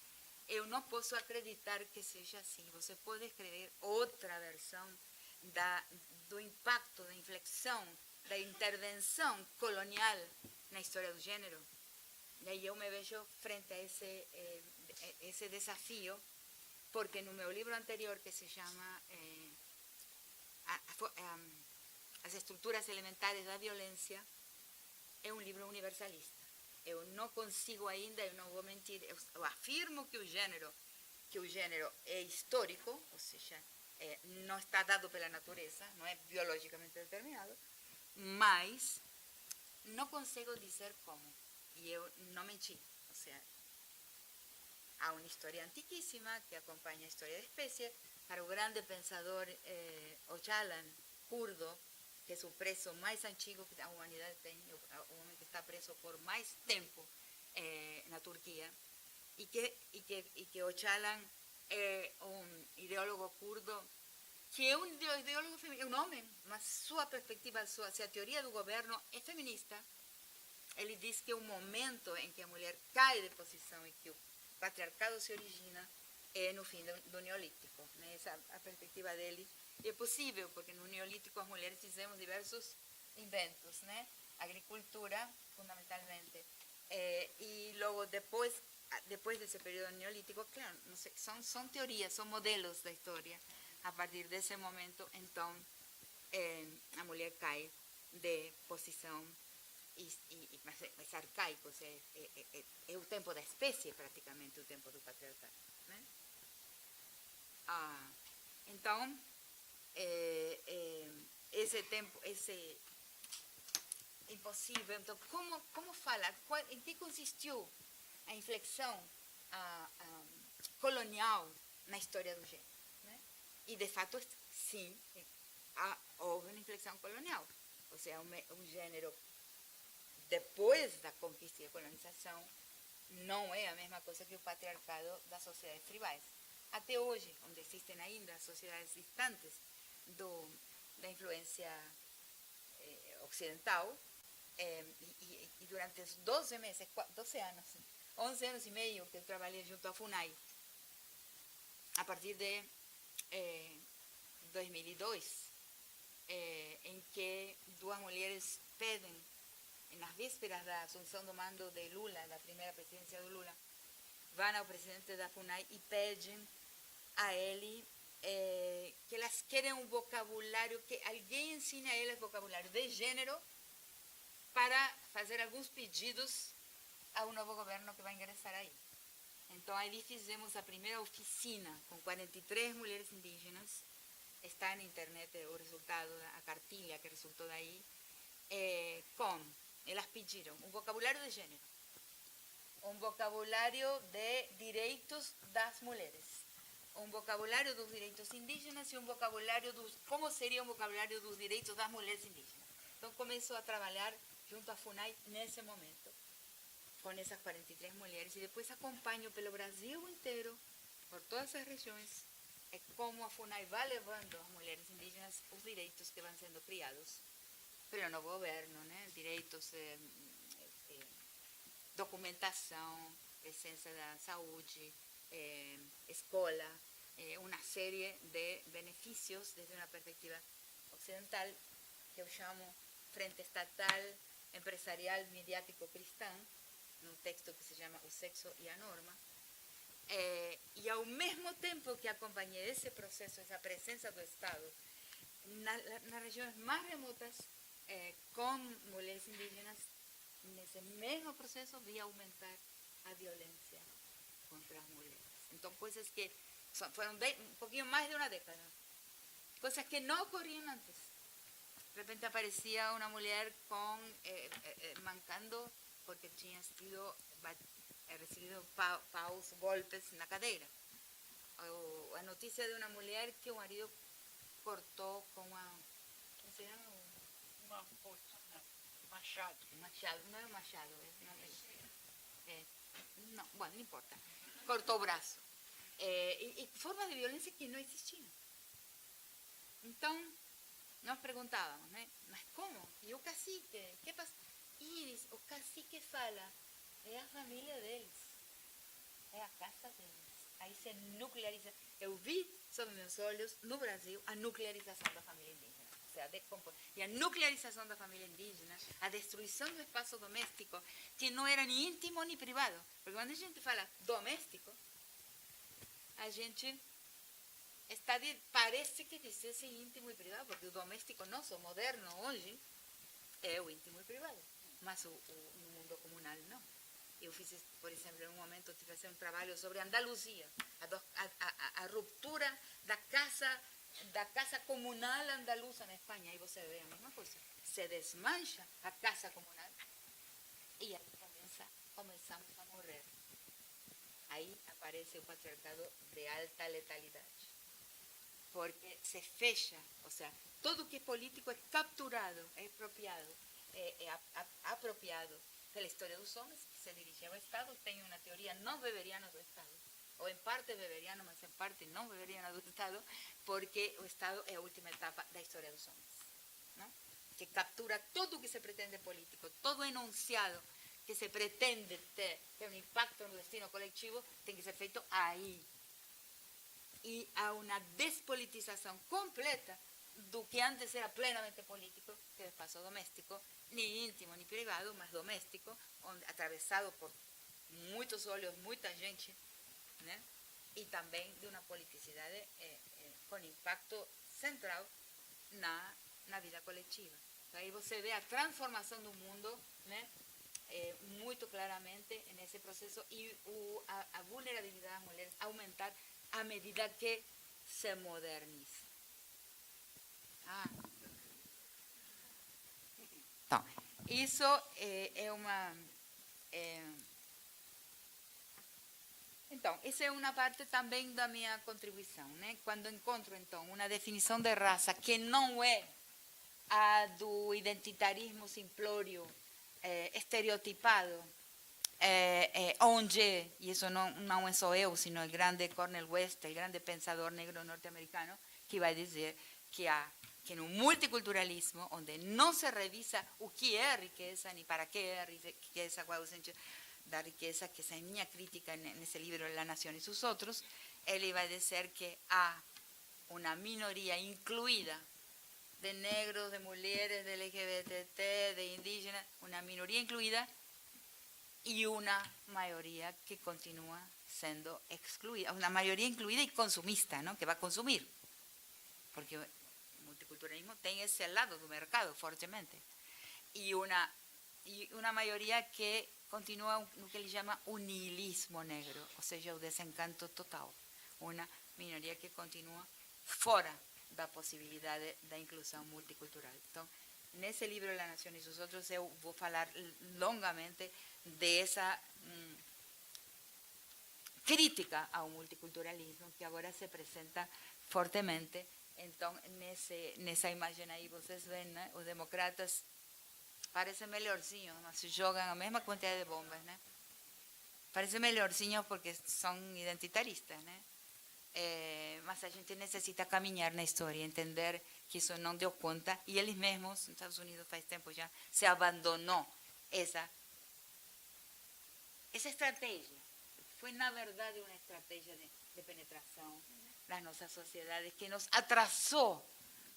eu não posso acreditar que seja assim. Você pode escrever outra versão do impacto, da inflexão, da intervenção colonial na história do gênero? E aí eu me vejo frente a esse desafio, porque no meu livro anterior, que se chama As Estruturas Elementares da Violência, é um livro universalista. Eu não consigo ainda, eu não vou mentir, eu afirmo que o gênero é histórico, ou seja, não está dado pela natureza, não é biologicamente determinado, mas não consigo dizer como. E eu não menti. Ou seja, há uma história antiquíssima que acompanha a história da espécie. Para o grande pensador Öcalan, curdo, que é o preso mais antigo que a humanidade tem, o homem que está preso por mais tempo na Turquia, e que Öcalan é um ideólogo curdo, que é um ideólogo feminista, é um homem, mas sua perspectiva, sua teoria do governo é feminista. Ele diz que o momento em que a mulher cai de posição e que o patriarcado se origina é no fim do Neolítico. Né? Essa é a perspectiva dele. E é possível, porque no Neolítico as mulheres fizemos diversos inventos, né? Agricultura, fundamentalmente. E logo depois desse período neolítico, claro, não sei, são teorias, são modelos da história. A partir desse momento, então, a mulher cai de posição mas é arcaico, é o tempo da espécie, praticamente, o tempo do patriarcado. Né? Então, esse tempo, esse impossível. Então, como fala? Em que consistiu a inflexão colonial na história do gênero? Né? E, de fato, sim, houve uma inflexão colonial. Ou seja, um gênero, depois da conquista e da colonização, não é a mesma coisa que o patriarcado das sociedades tribais. Até hoje, onde existem ainda sociedades distantes da influência ocidental, e durante os 12 meses, 12 anos, 11 anos e meio que eu trabalhei junto à FUNAI, a partir de 2002, em que duas mulheres pedem, nas vésperas da assunção do mando de Lula, da primeira presidência do Lula, vão ao presidente da FUNAI e pedem a ele que elas querem um vocabulário, que alguém ensine a elas vocabulário de gênero para fazer alguns pedidos ao novo governo que vai ingressar aí. Então, aí fizemos a primeira oficina com 43 mulheres indígenas. Está na internet o resultado, a cartilha que resultou daí. Elas pediram um vocabulário de gênero, um vocabulário de direitos das mulheres, um vocabulário dos direitos indígenas e um vocabulário como seria um vocabulário dos direitos das mulheres indígenas. Então, começou a trabalhar junto à FUNAI nesse momento, com essas 43 mulheres, e depois acompanho pelo Brasil inteiro, por todas as regiões, como a FUNAI vai levando às mulheres indígenas os direitos que vão sendo criados pelo novo governo, né? Direitos, documentação, presença da saúde, escola, uma série de benefícios desde uma perspectiva ocidental, que eu chamo frente estatal empresarial mediático cristão, num texto que se chama O Sexo e a Norma. E ao mesmo tempo que acompanhei esse processo, essa presença do Estado, nas regiões mais remotas, com mulheres indígenas, nesse mesmo processo vi aumentar a violência contra as mulheres. Então, coisas que foram um pouquinho mais de uma década, coisas que não ocorriam antes. De repente aparecia uma mulher mancando porque tinha recibido paus, golpes na cadeira. Ou a notícia de uma mulher que o marido cortou com uma... Como se chama? Machado. Machado, não é um machado. Não, bueno, não importa. Cortou o braço. E formas de violência que não existiam. Então, nós perguntávamos, né? Mas como? E o cacique? Que passa? Iris, o cacique fala, é a família deles, é a casa deles. Aí se nucleariza. Eu vi sob meus olhos, no Brasil, a nuclearização da família indígena. Ou seja, e a nuclearização da família indígena, a destruição do espaço doméstico, que não era nem íntimo nem privado. Porque quando a gente fala doméstico, a gente parece que dissesse íntimo e privado, porque o doméstico nosso, moderno, hoje, é o íntimo e privado. Mas no mundo comunal, não. Eu fiz, por exemplo, em um momento, tive que fazer um trabalho sobre Andaluzia, a ruptura da casa comunal andaluza na Espanha. Aí você vê a mesma coisa. Se desmancha a casa comunal e aí começamos a morrer. Aí aparece o patriarcado de alta letalidade. Porque se fecha, ou seja, tudo que é político é capturado, é apropriado, apropriado pela história dos homens, que se dirigiam ao Estado, tem uma teoria não weberiana do Estado, ou em parte weberiana, mas em parte não weberiana do Estado, porque o Estado é a última etapa da história dos homens, não? Que captura tudo o que se pretende político, todo enunciado que se pretende ter um impacto no destino coletivo, tem que ser feito aí. E há uma despolitização completa do que antes era plenamente político, que é o espaço doméstico, nem íntimo nem privado, mas doméstico, atravessado por muitos olhos, muita gente, né? E também de uma politicidade com impacto central na vida coletiva. Então, aí você vê a transformação do mundo, né? Muito claramente nesse processo, e a vulnerabilidade das mulheres aumentar à medida que se moderniza. Então, isso é uma... Então, essa é uma parte também da minha contribuição, né? Quando encontro, então, uma definição de raça que não é a do identitarismo simplório, estereotipado, onde, e isso não é só eu, sino o grande Cornel West, o grande pensador negro norte-americano, que vai dizer que no multiculturalismo, onde não se revisa o que é riqueza, nem para que é riqueza, qual é o sentido da riqueza, que essa é a minha crítica nesse livro, La Nación y sus Otros, ele vai dizer que há uma minoria incluída de negros, de mulheres, de LGBT, de indígenas, uma minoria incluída, y una mayoría que continúa siendo excluida, una mayoría incluida y consumista, ¿no? Que va a consumir, porque el multiculturalismo tiene ese lado del mercado fuertemente, y una mayoría que continúa lo que le llama un nihilismo negro, o sea, el desencanto total, una minoría que continúa fuera de la posibilidad de inclusión multicultural. Entonces, en ese libro La Nación y sus Otros, yo voy a hablar longamente de esa crítica ao multiculturalismo que agora se presenta fortemente. Então, nessa imagem aí, vocês veem, né? Os democratas parecem melhorzinhos, mas jogam a mesma quantidade de bombas, né? Parecem melhorzinhos porque são identitaristas, né? Mas a gente necessita caminhar na história, entender que isso não deu conta, e eles mesmos, nos Estados Unidos faz tempo já, se abandonou essa estratégia. Foi, na verdade, uma estratégia de penetração das nossas sociedades que nos atrasou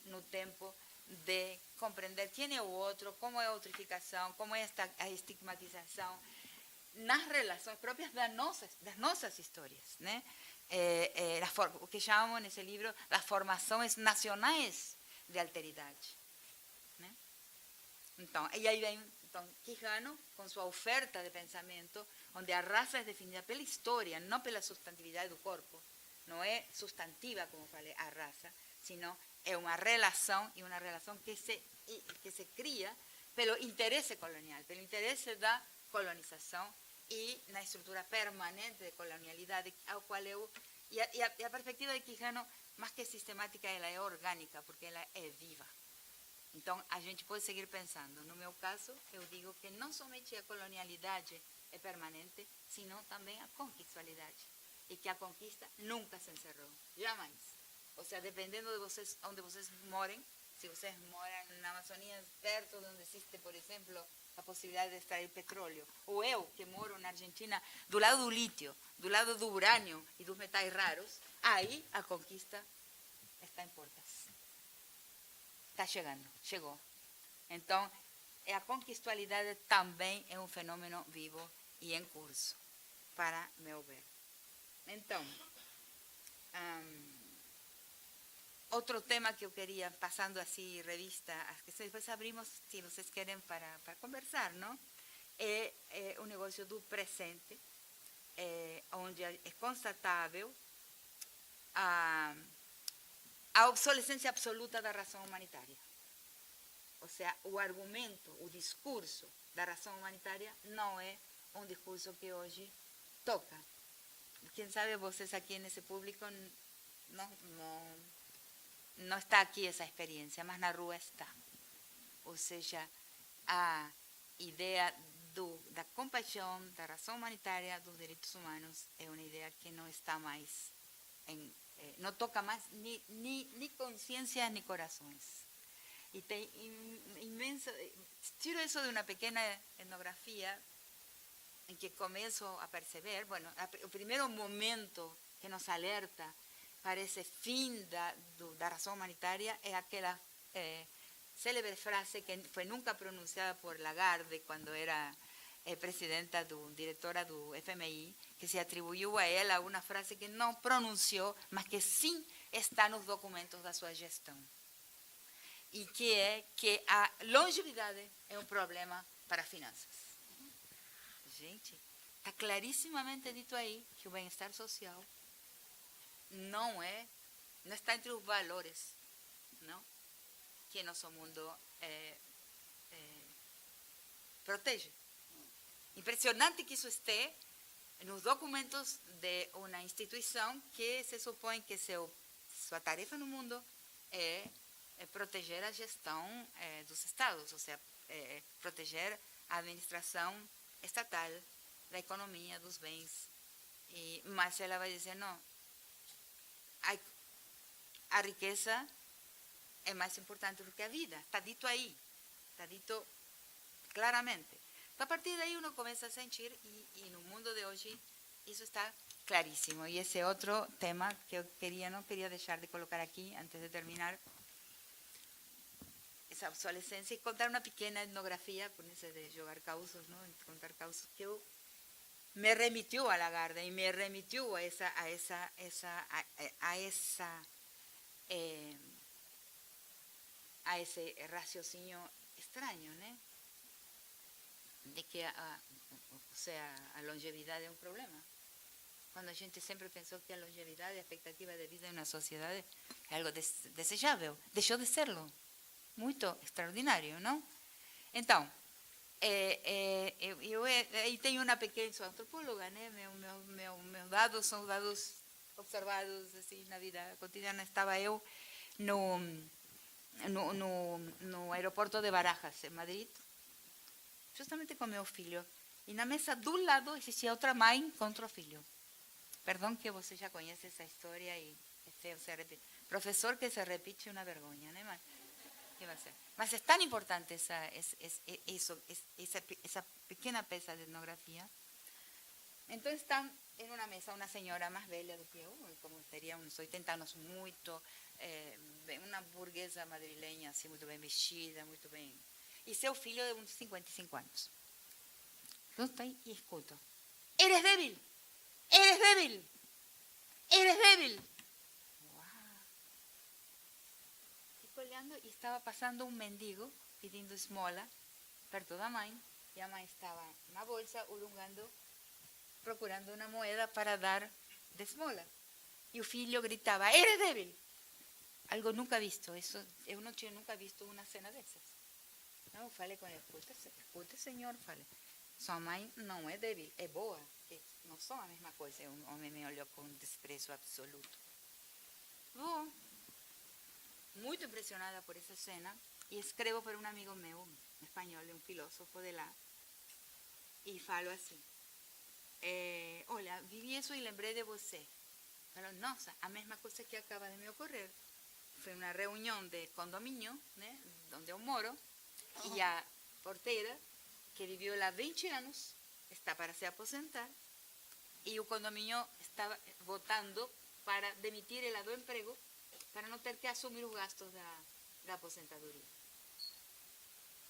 no tempo de compreender quién es el otro, cómo es la outrificação, como é a estigmatização, nas relações próprias das nossas histórias, né? O que chamamos nesse livro as formações nacionais de alteridade, né? Então, e aí vem Quijano com sua oferta de pensamento, onde a raça é definida pela história, não pela substantividade do corpo. Não é substantiva, como falei, a raça, sino é uma relação, e uma relação que se cria pelo interesse colonial, pelo interesse da colonização e na estrutura permanente de colonialidade, ao qual e a perspectiva de Quijano, mais que sistemática, ela é orgânica, porque ela é viva. Então, a gente pode seguir pensando. No meu caso, eu digo que não somente a colonialidade é permanente, sino também a conquistualidade. E que a conquista nunca se encerrou, jamais. Ou seja, dependendo de vocês, onde vocês morem, se vocês moram na Amazônia, perto de onde existe, por exemplo, a possibilidade de extrair petróleo, ou eu, que moro na Argentina, do lado do lítio, do lado do urânio e dos metais raros, aí a conquista está em portas. Está chegando, chegou. Então, a conquistualidade também é um fenômeno vivo e em curso, para meu ver. Então, outro tema que eu queria, passando assim revista, que depois abrimos, se vocês querem, para conversar, não? É o negócio do presente, onde é constatável a obsolescência absoluta da razão humanitária. Ou seja, o argumento, o discurso da razão humanitária não é um discurso que hoje toca. Quem sabe vocês aqui nesse público não está aqui essa experiência, mas na rua está. Ou seja, a ideia da compaixão, da razão humanitária, dos direitos humanos é uma ideia que não está mais não toca mais nem consciências nem corações. E tem imenso. Tiro isso de uma pequena etnografia em que começo a perceber, o primeiro momento que nos alerta para esse fim da razão humanitária é aquela célebre frase que foi nunca pronunciada por Lagarde quando era diretora do FMI, que se atribuiu a ela uma frase que não pronunciou, mas que sim está nos documentos da sua gestão. E que é que a longevidade é um problema para finanças. Gente, está clarissimamente dito aí que o bem-estar social não está entre os valores, não, que nosso mundo protege. Impressionante que isso esteja nos documentos de uma instituição que se supõe que sua tarefa no mundo é proteger a gestão dos estados, ou seja, proteger a administração estatal da economia, dos bens. Mas ela vai dizer, não, a riqueza é mais importante do que a vida. Está dito aí, está dito claramente. Então, a partir daí, uno começa a sentir, e no mundo de hoje, isso está claríssimo. E esse é outro tema que eu não queria deixar de colocar aqui, antes de terminar, essa obsolescência, e contar uma pequena etnografia, com esse de jogar causos, não? Contar causos, que me remitiu a Lagarde, e me remitiu a esse raciocínio estranho, né? De que a longevidade é um problema. Quando a gente sempre pensou que a longevidade, a expectativa de vida em uma sociedade é algo desejável, deixou de serlo. Muito extraordinário, não? Então, eu tenho uma pequena, sou antropóloga, né? Meus dados são dados observados assim, na vida cotidiana. Estava eu no aeroporto de Barajas, em Madrid, justamente com meu filho. E na mesa do lado existia outra mãe com outro filho. Perdão que você já conhece essa história e se repete. Professor que se repite uma vergonha, né? Mas é tão importante essa pequena peça de etnografia. Então estão em uma mesa uma senhora mais velha do que eu, como teria uns 80 anos, muito, uma burguesa madrilenha, assim, muito bem vestida, muito bem. E seu filho de uns 55 anos. Então está aí e escuto. Eres débil, eres débil, eres débil. Uau. Fico olhando e estava passando um mendigo pedindo esmola perto da mãe. E a mãe estava na bolsa, urungando, procurando uma moeda para dar de esmola. E o filho gritava, eres débil. Algo nunca visto, isso, eu não tinha nunca visto uma cena dessas. Não, eu falei com ele, escute senhor, falei, sua mãe não é débil, é boa, não são a mesma coisa. O homem me olhou com desprezo absoluto. Bom, muito impressionada por essa cena, e escrevo para um amigo meu, um espanhol, um filósofo de lá, e falo assim, olha, vivi isso e lembrei de você. Falo, nossa, a mesma coisa que acaba de me ocorrer. Foi uma reunião de condomínio, né, onde eu moro, e a porteira, que viveu lá 20 anos, está para se aposentar, e o condomínio estava votando para demitir ela do emprego, para não ter que assumir os gastos da aposentadoria.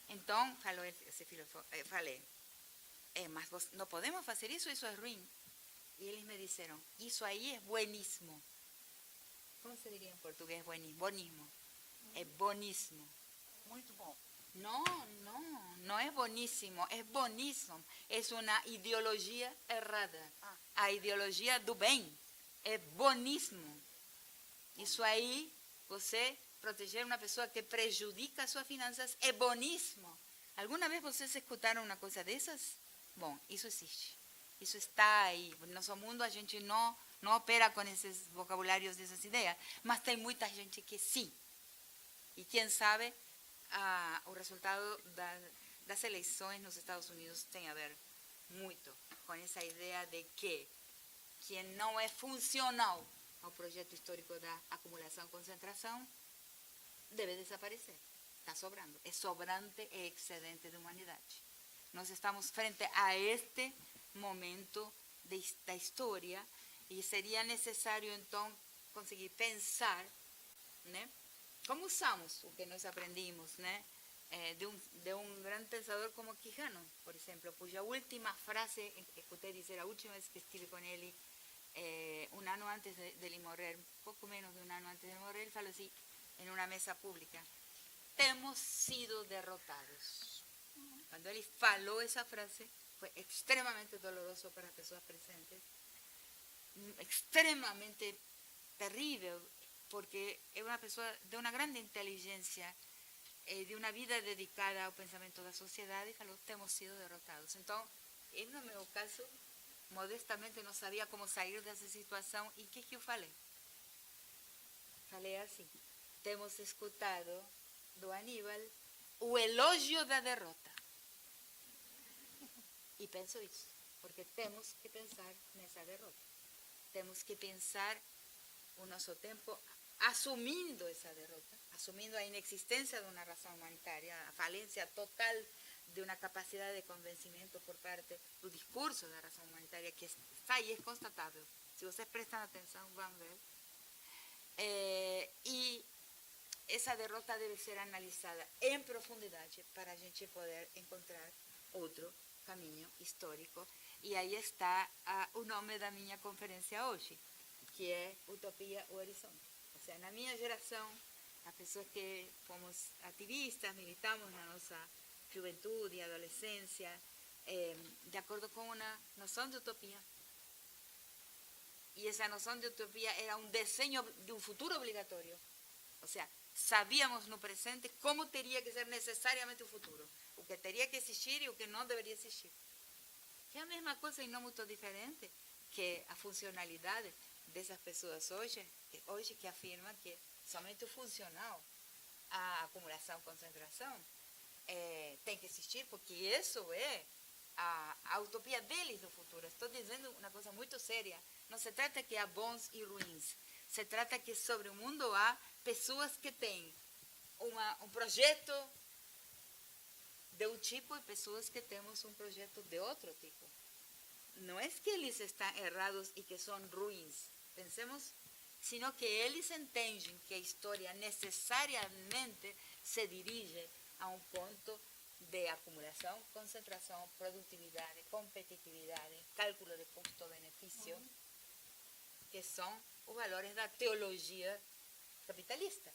Então, falou esse filósofo, falei, mas não podemos fazer isso é ruim. E eles me disseram, isso aí é bueníssimo. Como se diria em português bueníssimo? Bonismo. É boníssimo. Muito bom. Não é boníssimo, é boníssimo. É uma ideologia errada. A ideologia do bem é boníssimo. Isso aí, você proteger uma pessoa que prejudica as suas finanças, é boníssimo. Alguma vez vocês escutaram uma coisa dessas? Bom, isso existe. Isso está aí. No nosso mundo a gente não opera com esses vocabulários, dessas ideias, mas tem muita gente que sim. E quem sabe o resultado das eleições nos Estados Unidos tem a ver muito com essa ideia de que quem não é funcional ao projeto histórico da acumulação-concentração deve desaparecer. Está sobrando. É sobrante e excedente de humanidade. Nós estamos frente a este momento da história e seria necessário, então, conseguir pensar, né, como usamos o que nós aprendimos, né, de um grande pensador como Quijano, por exemplo, cuja última frase, escutei dizer a última vez que estive com ele, um ano antes de ele morrer, pouco menos de um ano antes de ele morrer, ele falou assim, em uma mesa pública, temos sido derrotados. Quando ele falou essa frase, foi extremamente doloroso para as pessoas presentes, extremamente terrível, porque é uma pessoa de uma grande inteligência, de uma vida dedicada ao pensamento da sociedade, e falou, temos sido derrotados. Então, eu, no meu caso, modestamente não sabia como sair dessa situação, e o que eu falei? Falei assim, temos escutado do Aníbal o elogio da derrota. E penso isso, porque temos que pensar nessa derrota. Temos que pensar o nosso tempo assumindo essa derrota, assumindo a inexistência de uma razão humanitária, a falência total de uma capacidade de convencimento por parte do discurso da razão humanitária, que está aí, é constatável. Se vocês prestam atenção, vão ver. E essa derrota deve ser analisada em profundidade para a gente poder encontrar outro caminho histórico. E aí está o nome da minha conferência hoje, que é Utopia ou Horizonte. Ou seja, na minha geração, as pessoas que fomos ativistas, militamos na nossa juventude e adolescência, de acordo com uma noção de utopia. E essa noção de utopia era um desenho de um futuro obrigatório. Ou seja, sabíamos no presente como teria que ser necessariamente o futuro, o que teria que existir e o que não deveria existir. Que é a mesma coisa e não muito diferente que a funcionalidade dessas pessoas hoje que afirmam que somente o funcional, a acumulação-concentração, tem que existir, porque isso é a utopia deles do futuro. Estou dizendo uma coisa muito séria. Não se trata que há bons e ruins. Se trata que sobre o mundo há pessoas que têm um projeto de um tipo e pessoas que temos um projeto de outro tipo. não é que eles estão errados e que são ruins, pensemos, sino que eles entendem que a história necessariamente se dirige a um ponto de acumulação, concentração, produtividade, competitividade, cálculo de custo-benefício, que são os valores da teologia capitalista.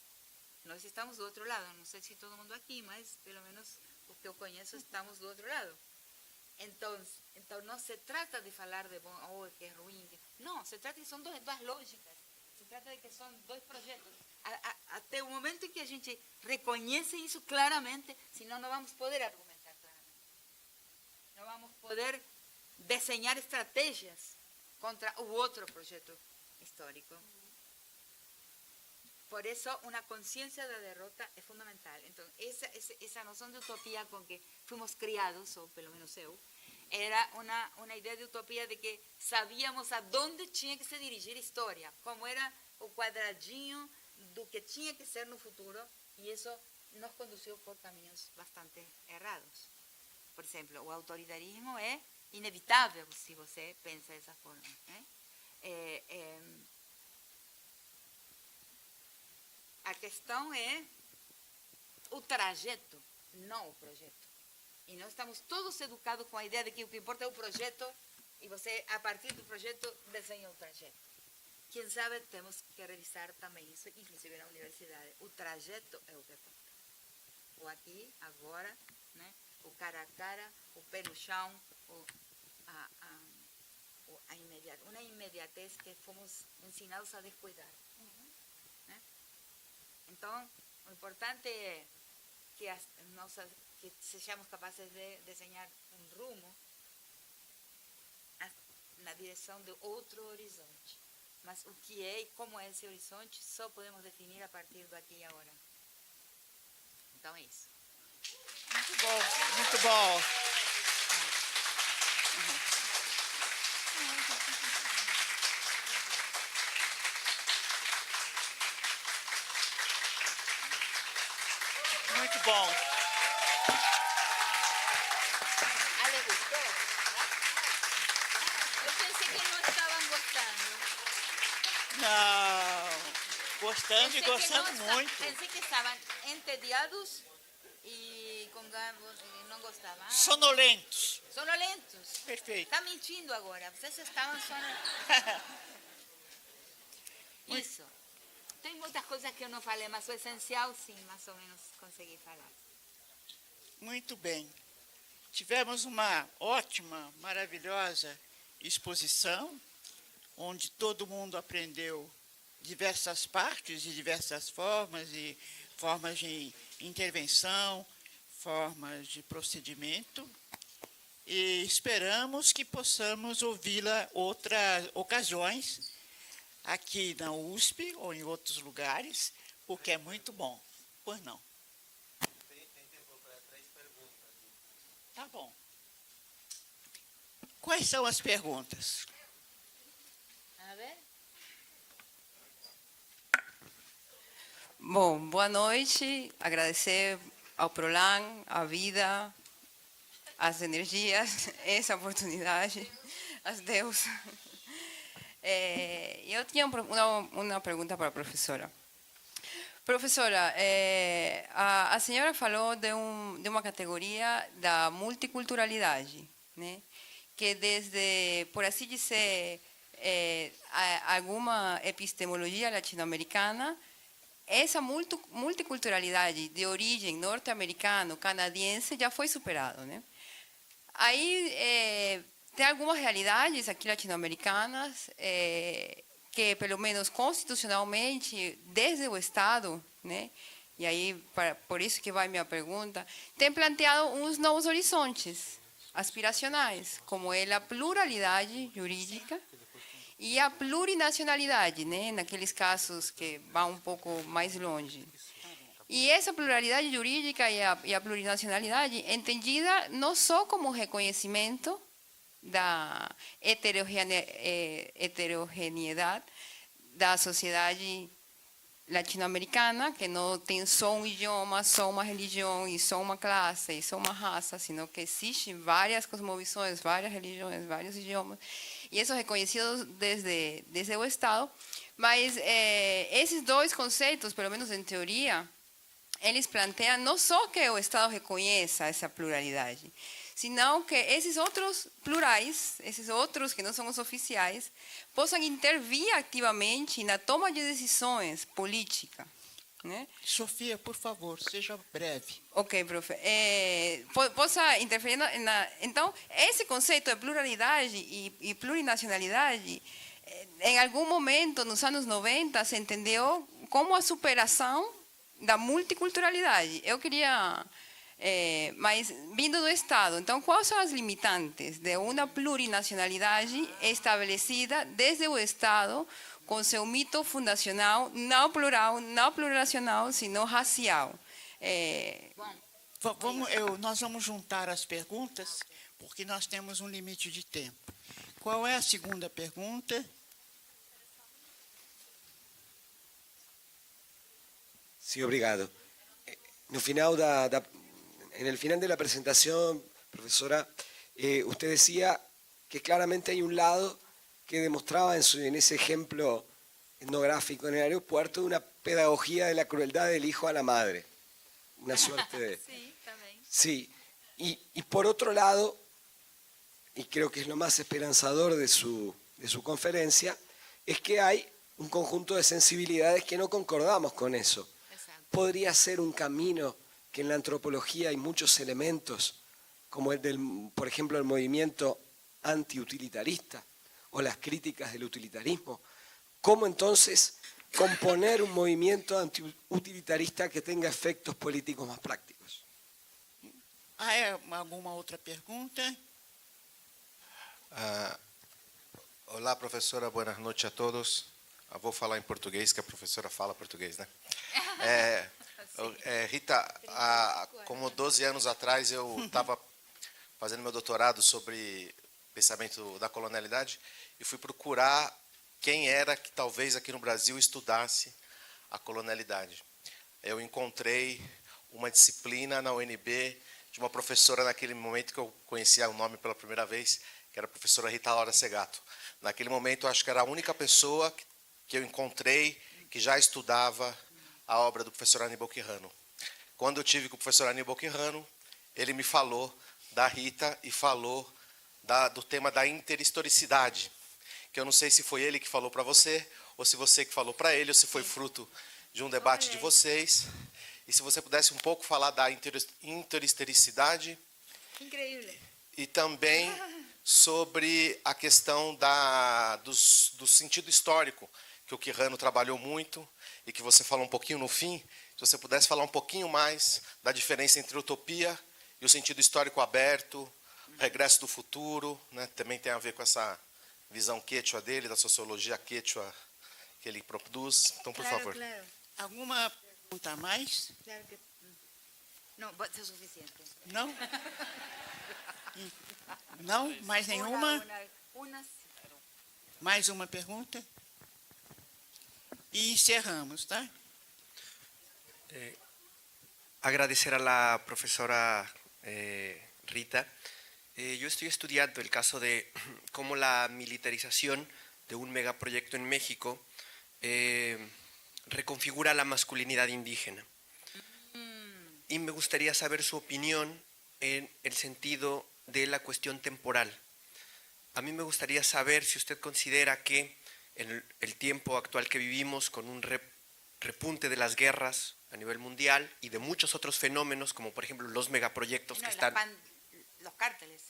Nós estamos do outro lado, não sei se todo mundo aqui, mas pelo menos os que eu conheço estamos do outro lado. Então não se trata de falar de bom ou que é ruim, não, se trata de que são duas lógicas, se trata de que são dois projetos. Até o momento em que a gente reconhece isso claramente, senão não vamos poder argumentar claramente. Não vamos poder desenhar estratégias contra o outro projeto histórico. Por isso, uma consciência da derrota é fundamental. Então, essa noção de utopia com que fomos criados, ou pelo menos eu, era uma ideia de utopia de que sabíamos a onde tinha que se dirigir a história, como era o quadradinho do que tinha que ser no futuro, e isso nos conduziu por caminhos bastante errados. Por exemplo, o autoritarismo é inevitável se você pensa dessa forma. A questão é o trajeto, não o projeto. E nós estamos todos educados com a ideia de que o que importa é o projeto e você, a partir do projeto, desenha o trajeto. Quem sabe, temos que revisar também isso, inclusive na universidade. O trajeto é o que importa. O aqui, agora, né? O cara a cara, o pé no chão, uma imediatez que fomos ensinados a descuidar. Né? Então, o importante é que que sejamos capazes de desenhar um rumo na direção de outro horizonte. Mas o que é e como é esse horizonte só podemos definir a partir do aqui e agora. Então é isso. Muito bom, muito bom. Muito bom. ¿Le gustó? Eu pensei que não estavam gostando. Não, gostando e gostando muito. Pensei que estavam entediados e com ganas e não gostavam. Sonolentos. Sonolentos. Perfeito. Está mentindo agora. Vocês estavam sonolentos. Isso. Tem muitas coisas que eu não falei, mas o essencial, sim, mais ou menos consegui falar. Muito bem. Tivemos uma ótima, maravilhosa exposição, onde todo mundo aprendeu diversas partes e diversas formas, e formas de intervenção, formas de procedimento, e esperamos que possamos ouvi-la outras ocasiões, aqui na USP ou em outros lugares, porque é muito bom. Pois não? Tem tempo para 3 perguntas. Tá bom. Quais são as perguntas? A ver. Bom, boa noite. Agradecer ao Prolan, à vida, às energias, essa oportunidade, às deusas. Eu tinha uma pergunta para a professora. Professora, a senhora falou de uma categoria da multiculturalidade, né? Que desde, por assim dizer, alguma epistemologia latino-americana, essa multiculturalidade de origem norte-americano, canadiense, já foi superada, né? Aí tem algumas realidades aqui latino-americanas que, pelo menos constitucionalmente, desde o Estado, né? E aí, por isso que vai minha pergunta, tem planteado uns novos horizontes aspiracionais, como é a pluralidade jurídica e a plurinacionalidade, né? Naqueles casos que vão um pouco mais longe. E essa pluralidade jurídica e a plurinacionalidade entendida não só como reconhecimento da heterogeneidade da sociedade latino-americana, que não tem só um idioma, só uma religião e só uma classe e só uma raça, sino que existem várias cosmovisões, várias religiões, vários idiomas, e isso é reconhecido desde o Estado. Mas esses dois conceitos, pelo menos em teoria, eles planteiam não só que o Estado reconheça essa pluralidade, senão que esses outros plurais, esses outros que não são os oficiais, possam intervir ativamente na toma de decisões políticas, né? Sofia, por favor, seja breve. Ok, profe. Possa interferir então, esse conceito de pluralidade e plurinacionalidade, em algum momento, nos anos 90, se entendeu como a superação da multiculturalidade. Eu queria... mas vindo do Estado, então, quais são as limitantes de uma plurinacionalidade estabelecida desde o Estado com seu mito fundacional não plural, não plurinacional, sino racial? Nós vamos juntar as perguntas, porque nós temos um limite de tempo. Qual é a segunda pergunta? Sí, obrigado. En el final de la presentación, profesora, usted decía que claramente hay un lado que demostraba en ese ejemplo etnográfico en el aeropuerto una pedagogía de la crueldad del hijo a la madre. Una suerte de... Sí, también. Sí, y por otro lado, y creo que es lo más esperanzador de su conferencia, es que hay un conjunto de sensibilidades que no concordamos con eso. Exacto. Podría ser un camino que en la antropología hay muchos elementos, como por ejemplo, el movimiento antiutilitarista o las críticas del utilitarismo. ¿Cómo entonces componer un movimiento antiutilitarista que tenga efectos políticos más prácticos? Há alguma outra pergunta? Olá, professora, boa noite a todos. Vou falar em português, que a professora fala português, né? Rita, como 12 anos atrás, eu estava fazendo meu doutorado sobre pensamento da colonialidade e fui procurar quem era que talvez aqui no Brasil estudasse a colonialidade. Eu encontrei uma disciplina na UNB de uma professora naquele momento que eu conhecia o nome pela primeira vez, que era a professora Rita Laura Segato. Naquele momento, eu acho que era a única pessoa que eu encontrei que já estudava a obra do professor Aníbal Quirrano. Quando eu tive com o professor Aníbal Quirrano, ele me falou da Rita e falou do tema da interhistoricidade, que eu não sei se foi ele que falou para você, ou se você que falou para ele, ou se foi fruto de um debate de vocês. E se você pudesse um pouco falar da interhistoricidade. Increíble. E também sobre a questão do sentido histórico, que o Quirrano trabalhou muito e que você falou um pouquinho no fim. Se você pudesse falar um pouquinho mais da diferença entre utopia e o sentido histórico aberto, o regresso do futuro, né? Também tem a ver com essa visão quechua dele, da sociologia quechua que ele produz. Então, por favor. Claro. Alguma pergunta a mais? Claro que... Não, pode ser suficiente. Não? Não? Mais nenhuma? Uma sim. Mais uma pergunta? E encerramos, tá? Agradecer a la profesora Rita. Yo estoy estudiando el caso de cómo la militarización de un megaproyecto en México reconfigura la masculinidad indígena. Y me gustaría saber su opinión en el sentido de la cuestión temporal. A mí me gustaría saber si usted considera que en el tiempo actual que vivimos, con un repunte de las guerras a nivel mundial y de muchos otros fenómenos, como por ejemplo los megaproyectos que están... Los cárteles.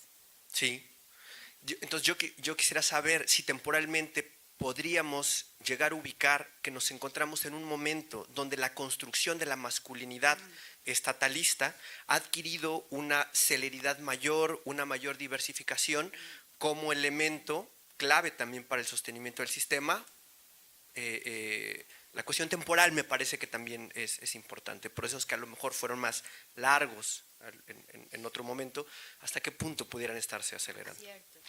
Sí. Entonces yo quisiera saber si temporalmente podríamos llegar a ubicar que nos encontramos en un momento donde la construcción de la masculinidad estatalista ha adquirido una celeridad mayor, una mayor diversificación como elemento clave también para el sostenimiento del sistema. La cuestión temporal me parece que también es importante, por eso es que a lo mejor fueron más largos en otro momento, hasta qué punto pudieran estarse acelerando. Cierto.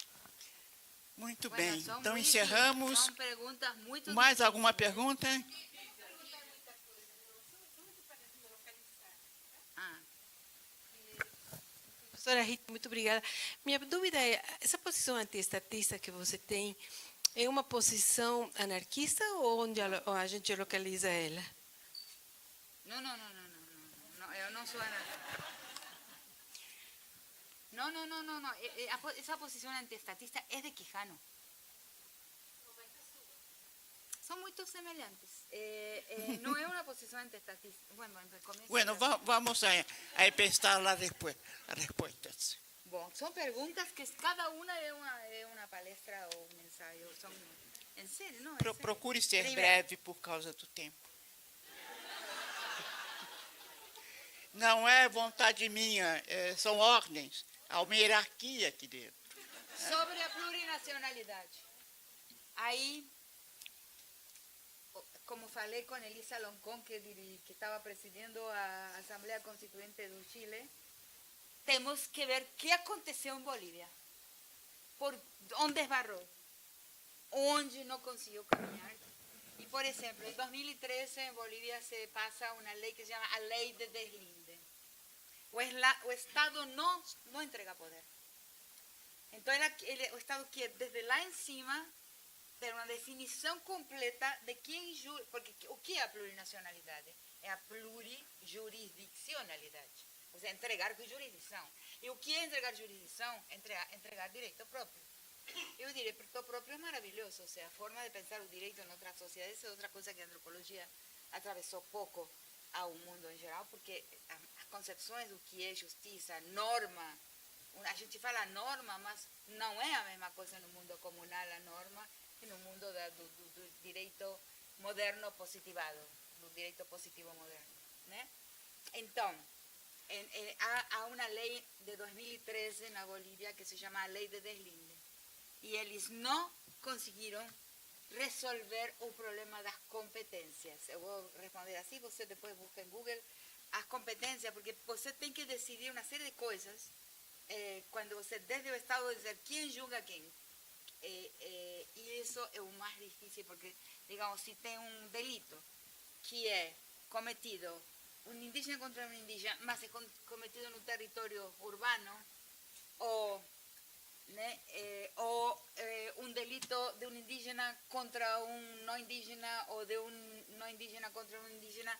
Muito Bueno, bem. son Então muy encerramos. Son preguntas muy Mais alguma pergunta? Professora Rita, muito obrigada. Minha dúvida é, essa posição antiestatista que você tem é uma posição anarquista ou onde ou a gente localiza ela? No, yo no soy anarquista. No. Esa posición antiestatista es de Quijano. Son muy semejantes. No es una posición antiestatista. Bueno, vamos a empezar las respuestas. Bom, son preguntas que cada una es una palestra o un ensayo. Son, en serio, ¿no? Procure ser Primeiro. breve por causa do tempo. Não é vontade minha, são ordens. Há uma hierarquia aqui dentro. Sobre a plurinacionalidade. Aí, como falei com Elisa Loncón, que estava presidindo a Assembleia Constituinte do Chile, temos que ver o que aconteceu em Bolívia. Por onde esbarrou, onde não conseguiu caminhar. E, por exemplo, em 2013, em Bolívia se passa uma lei que se chama a Lei de Deslinde. O Estado não entrega poder. Então, o Estado quer, desde lá em cima, ter uma definição completa de quem... Porque o que é a plurinacionalidade? É a plurijurisdiccionalidade. Ou seja, entregar jurisdição. E o que é entregar jurisdição? Entregar direito próprio. E o direito próprio é maravilhoso. Ou seja, a forma de pensar o direito em outras sociedades é outra coisa que a antropologia atravessou pouco ao mundo em geral, porque as concepções do que é justiça, norma, a gente fala norma, mas não é a mesma coisa no mundo comunal a norma e no mundo do direito moderno positivado, do direito positivo moderno, né? Então, há uma lei de 2013 na Bolívia que se chama a Lei de Deslinde, e eles não conseguiram resolver o problema das competências. Eu vou responder assim, você depois busca em Google as competências, porque você tem que decidir uma série de coisas quando você, desde o Estado, dizer quem julga quem. E isso é o mais difícil, porque, digamos, se tem um delito que é cometido um indígena contra um indígena, mas é cometido no território urbano, ou un delito de un indígena contra un no indígena o de un no indígena contra un indígena.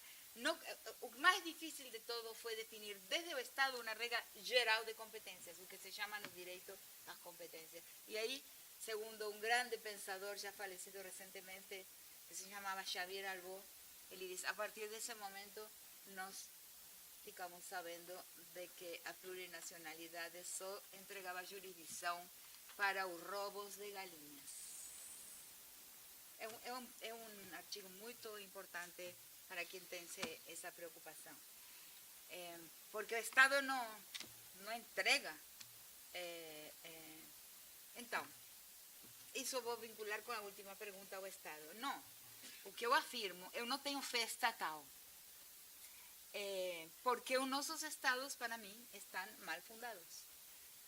O más difícil de todo fue definir desde el Estado una regla geral de competencias, lo que se llama los derechos a las competencias. Y ahí, segundo un grande pensador ya fallecido recientemente, que se llamaba Xavier Albó, él dice, a partir de ese momento nos ficamos sabendo de que a plurinacionalidade só entregava jurisdição para os roubos de galinhas. É um artigo muito importante para quem tem essa preocupação. Porque o Estado não entrega. Então, isso eu vou vincular com a última pergunta ao Estado. Não. O que eu afirmo, eu não tenho fé estatal. Porque os nossos estados, para mim, estão mal fundados.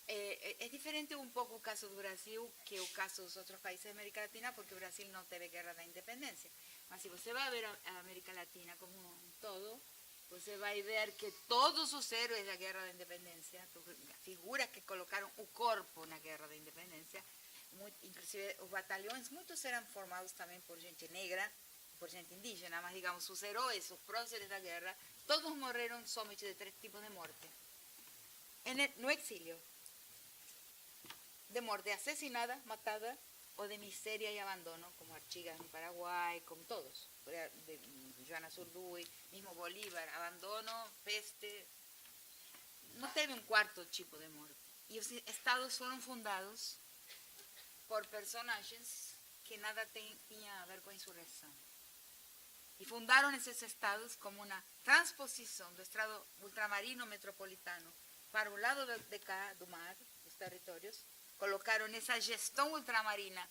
É diferente um pouco o caso do Brasil que o caso dos outros países da América Latina, porque o Brasil não teve guerra da independência. Mas se você vai ver a América Latina como um todo, você vai ver que todos os héroes da guerra da independência, figuras que colocaram o corpo na guerra da independência, inclusive os batalhões, muitos eram formados também por gente negra, por gente indígena, mas digamos, os heróis, os próceres da guerra, todos morreram somente de 3 tipos de morte. No exilio, de morte asesinada, matada, o de miseria y abandono, como Artigas en Paraguay, como todos, de Joana Zurduy, mismo Bolívar, abandono, peste, no teve un cuarto tipo de morte. Y los estados fueron fundados por personajes que nada tenía a ver con insurrección. Y fundaron esos estados como una transposición del estado ultramarino metropolitano para un lado de cá do mar, los territorios, colocaron esa gestión ultramarina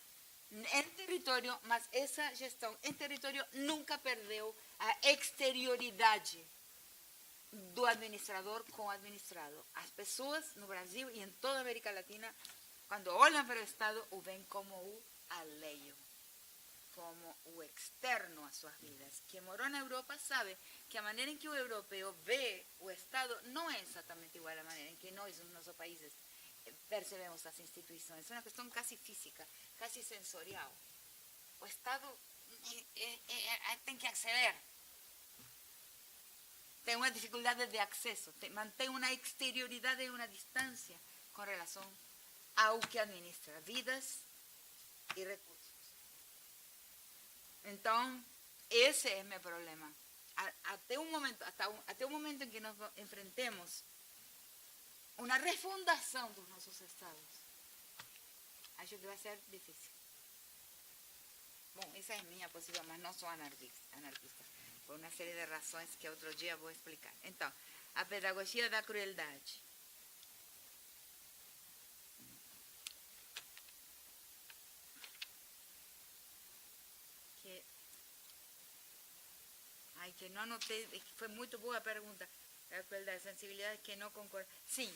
en territorio, mas esa gestión en territorio nunca perdeu a exterioridade do administrador com o administrado. As pessoas no Brasil e em toda a América Latina, quando olham para o Estado, o veem como o alheio, como o externo a suas vidas. Quem morou na Europa sabe que a maneira em que o europeu vê o Estado não é é exatamente igual a maneira em que nós, nos nossos países, percebemos as instituições. É uma questão quase física, quase sensorial. O Estado tem que aceder. Tem uma dificuldade de acesso, mantém uma exterioridade e uma distância com relação ao que administra vidas e recursos. Então, esse é o meu problema. Até o momento em que nós enfrentemos uma refundação dos nossos estados, acho que vai ser difícil. Bom, essa é a minha posição, mas não sou anarquista, por uma série de razões que outro dia vou explicar. Então, a pedagogia da crueldade. Que não anotei, foi muito boa a pergunta, a crueldade, sensibilidade que não concordo. Sim,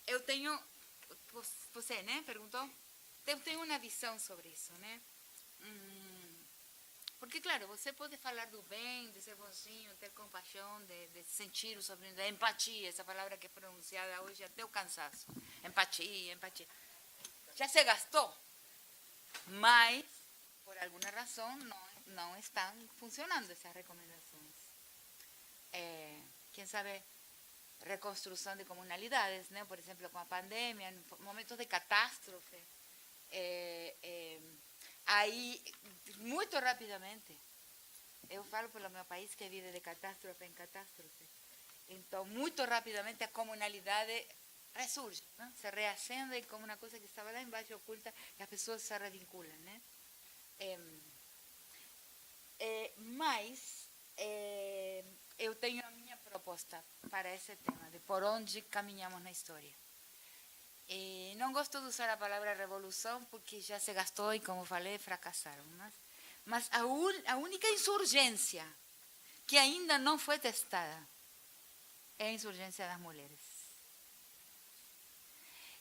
eu tenho, você, né, perguntou? Eu tenho uma visão sobre isso, né? Porque, claro, você pode falar do bem, de ser bonzinho, ter compaixão, de sentir o sofrimento, da empatia, essa palavra que é pronunciada hoje até o cansaço. Empatia. Já se gastou, mas, por alguma razão, não estão funcionando essas recomendações. Quem sabe, reconstrução de comunidades, né? Por exemplo, com a pandemia, em momentos de catástrofe, aí, muito rapidamente, eu falo pelo meu país que vive de catástrofe em catástrofe, então, muito rapidamente a comunidade ressurge, né? Se reacende como uma coisa que estava lá embaixo oculta e as pessoas se revinculam, né? Mas eu tenho a minha proposta para esse tema, de por onde caminhamos na história. Não gosto de usar a palavra revolução, porque já se gastou e, como falei, fracassaram. Mas a única insurgência que ainda não foi testada é a insurgência das mulheres.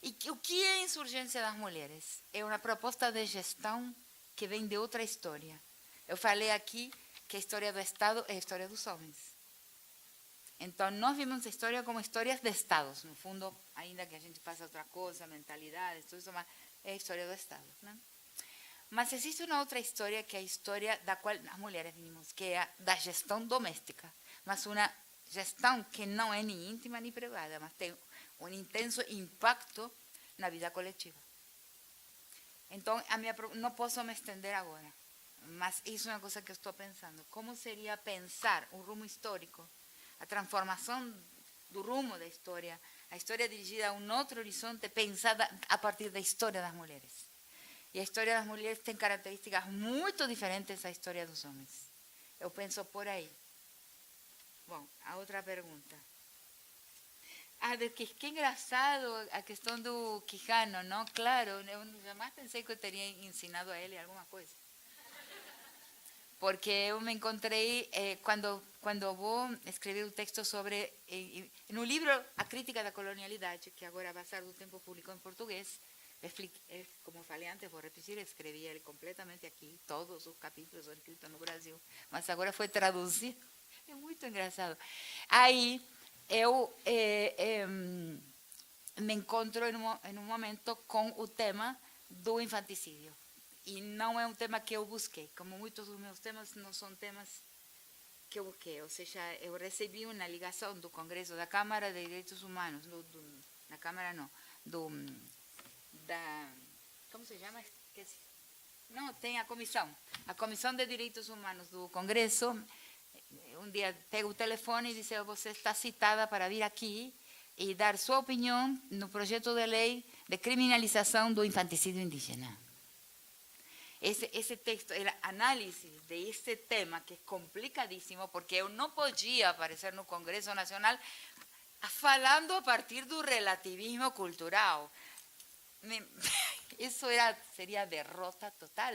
E o que é a insurgência das mulheres? É uma proposta de gestão que vem de outra história. Eu falei aqui que a história do Estado é a história dos homens. Então, nós vimos a história como histórias de Estados. No fundo, ainda que a gente faça outra coisa, mentalidades, tudo isso, mas é a história do Estado. Né? Mas existe uma outra história, que é a história da qual as mulheres vimos, que é a da gestão doméstica. Mas uma gestão que não é nem íntima nem privada, mas tem um intenso impacto na vida coletiva. Então, não posso me estender agora. Mas isso é uma coisa que eu estou pensando. Como seria pensar um rumo histórico, a transformação do rumo da história, a história dirigida a um outro horizonte, pensada a partir da história das mulheres. E a história das mulheres tem características muito diferentes da história dos homens. Eu penso por aí. Bom, a outra pergunta. Que engraçado a questão do Quijano, não? Claro, eu jamais pensei que eu teria ensinado a ele alguma coisa. Porque eu me encontrei, quando vou escrever um texto sobre, no livro A Crítica da Colonialidade, que agora, a passar do tempo, publicou em português, como falei antes, vou repetir, escrevi ele completamente aqui, todos os capítulos são escritos no Brasil, mas agora foi traduzido, é muito engraçado. Aí, eu me encontro em um momento com o tema do infanticídio. E não é um tema que eu busquei, como muitos dos meus temas não são temas que eu busquei. Ou seja, eu recebi uma ligação do Congresso, da Câmara de Direitos Humanos, da Câmara não, como se chama? Não, tem a Comissão de Direitos Humanos do Congresso. Um dia pego o telefone e diz: você está citada para vir aqui e dar sua opinião no projeto de lei de criminalização do infanticídio indígena. Esse texto era análise desse tema, que é complicadíssimo, porque eu não podia aparecer no Congresso Nacional falando a partir do relativismo cultural. Isso seria derrota total.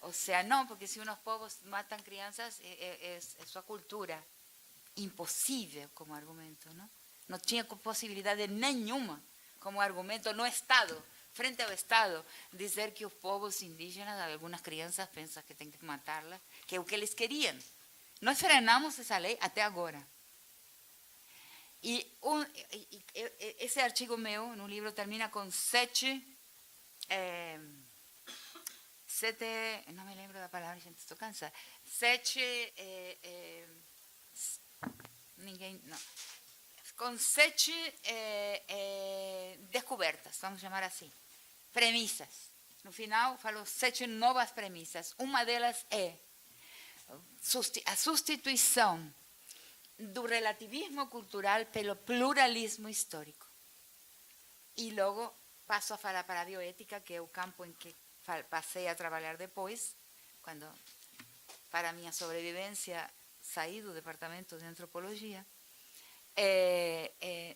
Ou seja, não, porque se unos povos matam crianças, é sua cultura. Impossível como argumento, não? Não tinha possibilidade nenhuma como argumento no Estado, frente ao Estado, dizer que os povos indígenas, algumas crianças pensam que tem que matá-las, que é o que eles queriam. Nós frenamos essa lei até agora. Esse artigo meu no livro termina com sete, não me lembro da palavra, gente, estou cansada. Com sete descobertas, vamos chamar assim, premissas. No final, falou 7 novas premissas. Uma delas é a substituição do relativismo cultural pelo pluralismo histórico. E logo passo a falar para a bioética, que é o campo em que passei a trabalhar depois, quando, para minha sobrevivência, saí do departamento de antropologia.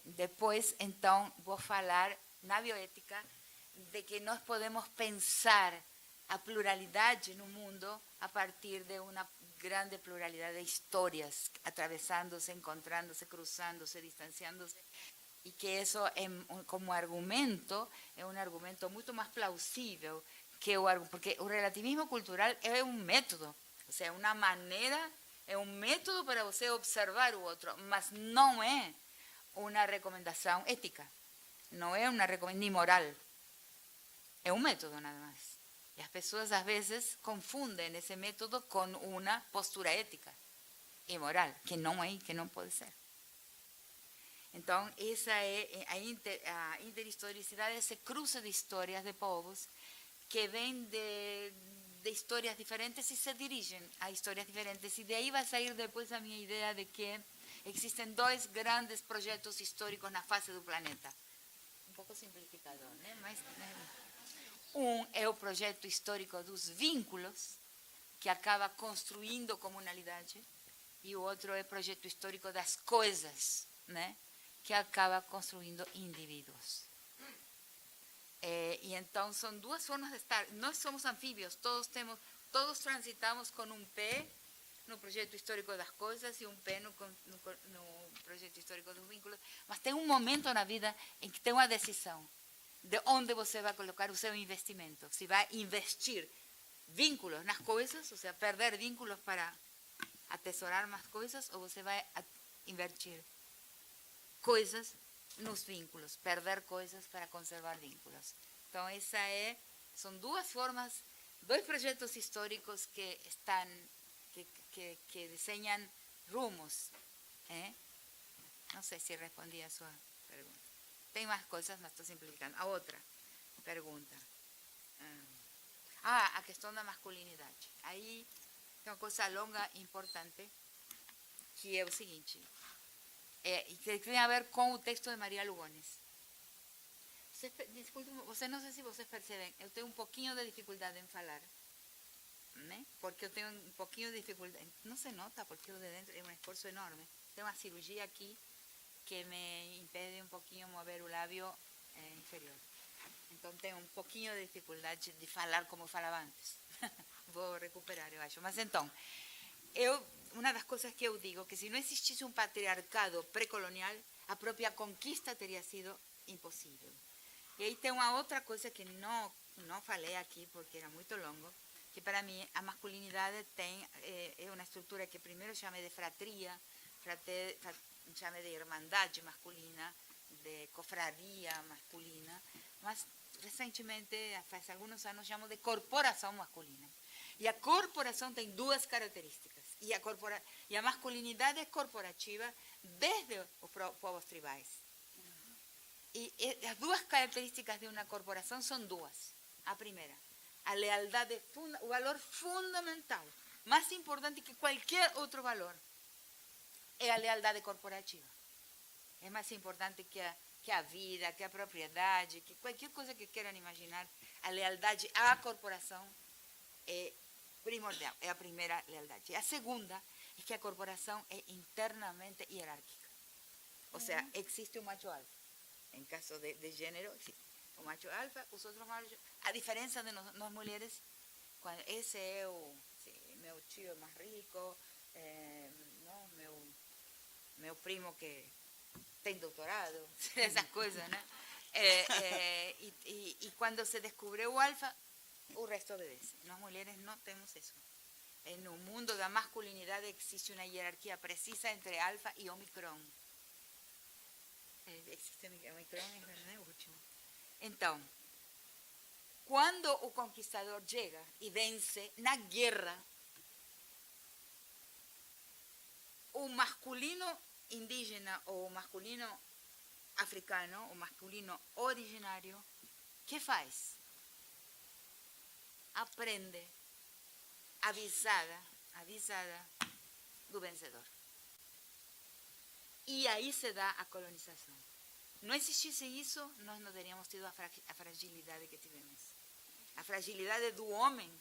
Depois, então, vou falar na bioética de que nós podemos pensar a pluralidade no mundo a partir de uma grande pluralidade de histórias, atravessando-se, encontrando-se, cruzando-se, distanciando-se, e que isso, como argumento, é um argumento muito mais plausível que porque o relativismo cultural é um método, ou seja, uma maneira, é um método para você observar o outro, mas não é uma recomendação ética, não é uma recomendação nem moral, é um método nada mais. E as pessoas, às vezes, confundem esse método com uma postura ética e moral, que não é, que não pode ser. Então, essa é a interhistoricidade, esse cruce de histórias de povos que vêm de histórias diferentes e se dirigem a histórias diferentes. E daí vai sair depois a minha ideia de que existem 2 grandes projetos históricos na face do planeta. Um pouco simplificador, né? Mas... Um é o projeto histórico dos vínculos, que acaba construindo comunalidade, e o outro é o projeto histórico das coisas, né? Que acaba construindo indivíduos. E então são 2 formas de estar. Nós somos anfíbios, todos transitamos com um pé no projeto histórico das coisas e um pé no projeto histórico dos vínculos, mas tem um momento na vida em que tem uma decisão de onde você vai colocar o seu investimento. Se vai investir vínculos nas coisas, ou seja, perder vínculos para atesourar mais coisas, ou você vai invertir coisas nos vínculos, perder coisas para conservar vínculos. Então, são 2 formas, 2 projetos históricos que desenham rumos. Não sei se respondi a sua pergunta. Tem mais coisas, mas estou simplificando. A outra pergunta. A questão da masculinidade. Aí tem uma coisa longa e importante, que é o seguinte, e que tem a ver com o texto de Maria Lugones. Você não sei se vocês percebem, eu tenho um pouquinho de dificuldade em falar, né? Porque eu tenho um pouquinho de dificuldade, não se nota, porque o de dentro é um esforço enorme. Tem uma cirurgia aqui que me impede um pouquinho mover o lábio inferior. Então, tenho um pouquinho de dificuldade de falar como eu falava antes. Vou recuperar, eu acho. Mas, então, uma das coisas que eu digo é que se não existisse um patriarcado pré-colonial, a própria conquista teria sido impossível. E aí tem uma outra coisa que não falei aqui, porque era muito longo, que para mim a masculinidade é uma estrutura que primeiro chamei de fratria, chame de irmandade masculina, de cofraria masculina, mas recentemente, faz alguns anos, chamo de corporação masculina. E a corporação tem 2 características. E a masculinidade é corporativa desde os povos tribais. E as 2 características de uma corporação são 2. A primeira, a lealdade, o valor fundamental, mais importante que qualquer outro valor, é a lealdade corporativa. É mais importante que a vida, que a propriedade, que qualquer coisa que queiram imaginar. A lealdade à corporação é primordial, é a primeira lealdade. A segunda é que a corporação é internamente hierárquica. Ou seja, existe o macho alfa. Em caso de gênero, existe o macho alfa, os outros machos. A diferença de nós mulheres, quando esse é meu tio mais rico, meu primo que tem doutorado, essas coisas, né? E quando se descobriu o alfa, o resto obedece. Nós mulheres não temos isso. No mundo da masculinidade existe uma hierarquia precisa entre alfa e omicron. Existe o micrônio, não é o último. Então, quando o conquistador chega e vence na guerra, o masculino indígena ou o masculino africano, o masculino originário, que faz? Aprende avisada do vencedor. E aí se dá a colonização. Não existisse isso, nós não teríamos tido a fragilidade que tivemos. A fragilidade do homem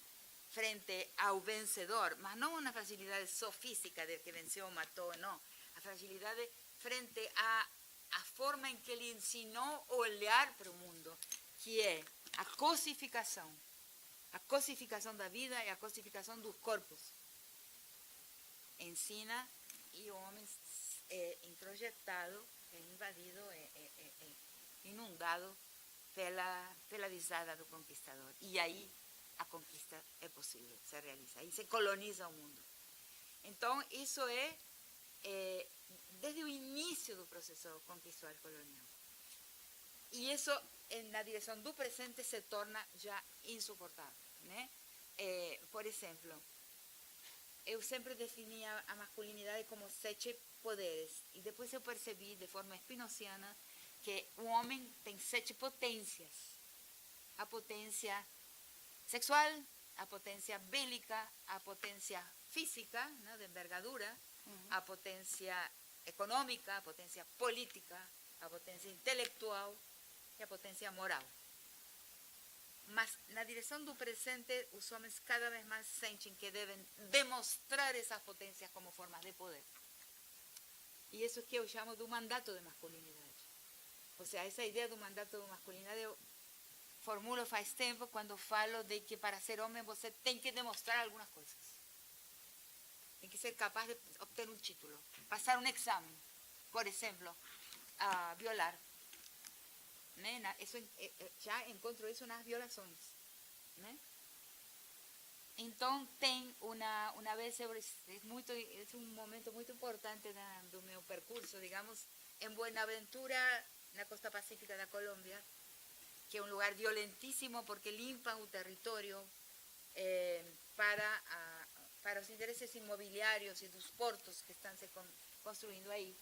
frente ao vencedor, mas não uma fragilidade só física de que venceu ou matou, não. A fragilidade frente à forma em que ele ensinou a olhar para o mundo, que é a cosificação da vida e a cosificação dos corpos. Ensina e o homem é introjetado, é invadido, é inundado pela visada do conquistador. E aí a conquista é possível, se realiza. Aí se coloniza o mundo. Então, isso é desde o início do processo conquistador colonial. E isso, na direção do presente, se torna já insuportável, né? Por exemplo, eu sempre definia a masculinidade como 7 poderes. E depois eu percebi, de forma spinociana, que o homem tem 7 potências. A potência sexual, a potência bélica, a potência física, né, de envergadura, a potência econômica, a potência política, a potência intelectual e a potência moral. Mas, na direção do presente, os homens cada vez mais sentem que devem demonstrar essas potências como formas de poder. E isso que eu chamo do mandato de masculinidade. Ou seja, essa ideia do mandato de masculinidade eu formulo faz tempo quando falo de que para ser homem você tem que demonstrar algumas coisas. Tem que ser capaz de obter um título, passar um exame. Por exemplo, violar. Né? Já encontro isso nas violações. Né? Então, tem uma vez, é um momento muito importante do meu percurso, digamos, em Buenaventura, na costa pacífica da Colômbia, que é um lugar violentíssimo porque limpam o território para os interesses imobiliários e dos portos que estão se construindo aí.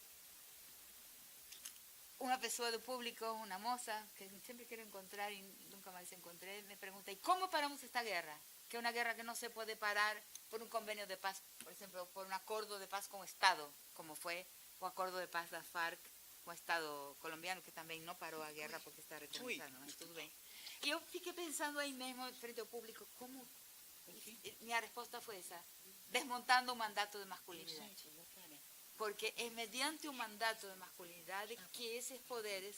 Uma pessoa do público, uma moça, que sempre quero encontrar e nunca mais encontrei, me pergunta, ¿y cómo paramos esta guerra? Que é uma guerra que não se pode parar por um convênio de paz, por exemplo, por um acordo de paz com o Estado, como foi o acordo de paz da FARC com o Estado colombiano, que também não parou a guerra porque está reconhecendo, mas tudo bem. E eu fiquei pensando aí mesmo, frente ao público, como... Minha resposta foi essa, desmontando o mandato de masculinidade. Porque é mediante o mandato de masculinidade que esses poderes,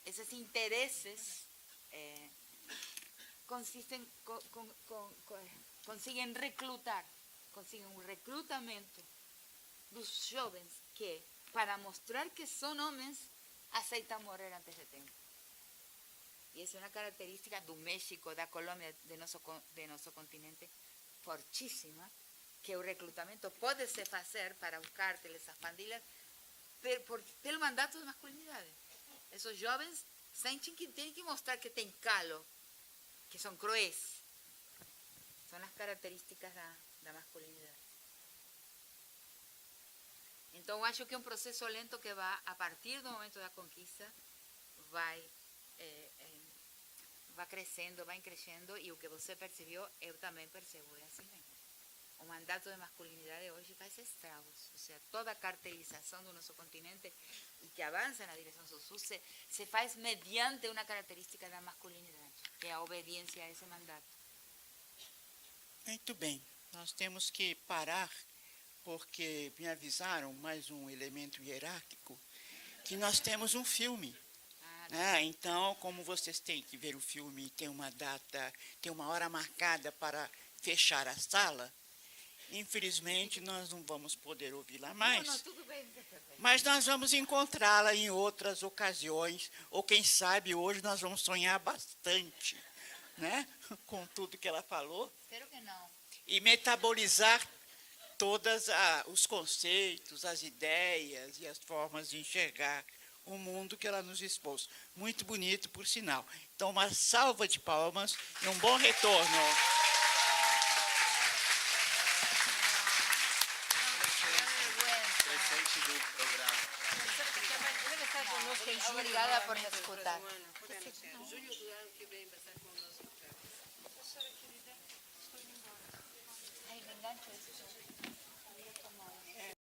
esses interesses, conseguem reclutar, conseguem um recrutamento dos jovens que, para mostrar que são homens, aceitam morrer antes de tempo. E essa é uma característica do México, da Colômbia, de nosso continente, fortíssima, que o recrutamento pode se fazer para os cárteles, as pandilhas, pelo mandato de masculinidade. Esses jovens sentem que têm que mostrar que têm calo, que são cruéis. São as características da masculinidade. Então, acho que é um processo lento que vai, a partir do momento da conquista, vai crescendo, e o que você percebeu, eu também percebo, é assim mesmo. O mandato de masculinidade hoje faz estragos. Ou seja, toda a caracterização do nosso continente e que avança na direção sul se faz mediante uma característica da masculinidade, que é a obediência a esse mandato. Muito bem, nós temos que parar, porque me avisaram, mais um elemento hierárquico, que nós temos um filme. Então, como vocês têm que ver o filme, tem uma data, tem uma hora marcada para fechar a sala, infelizmente nós não vamos poder ouvi-la mais. Não, tudo bem. Mas nós vamos encontrá-la em outras ocasiões, ou quem sabe hoje nós vamos sonhar bastante, né? Com tudo que ela falou. Espero que não. E metabolizar todos os conceitos, as ideias e as formas de enxergar o mundo que ela nos expôs. Muito bonito, por sinal. Então, uma salva de palmas e um bom retorno. Presente do programa. Obrigada por nos escutar. Ay, me engancho eso.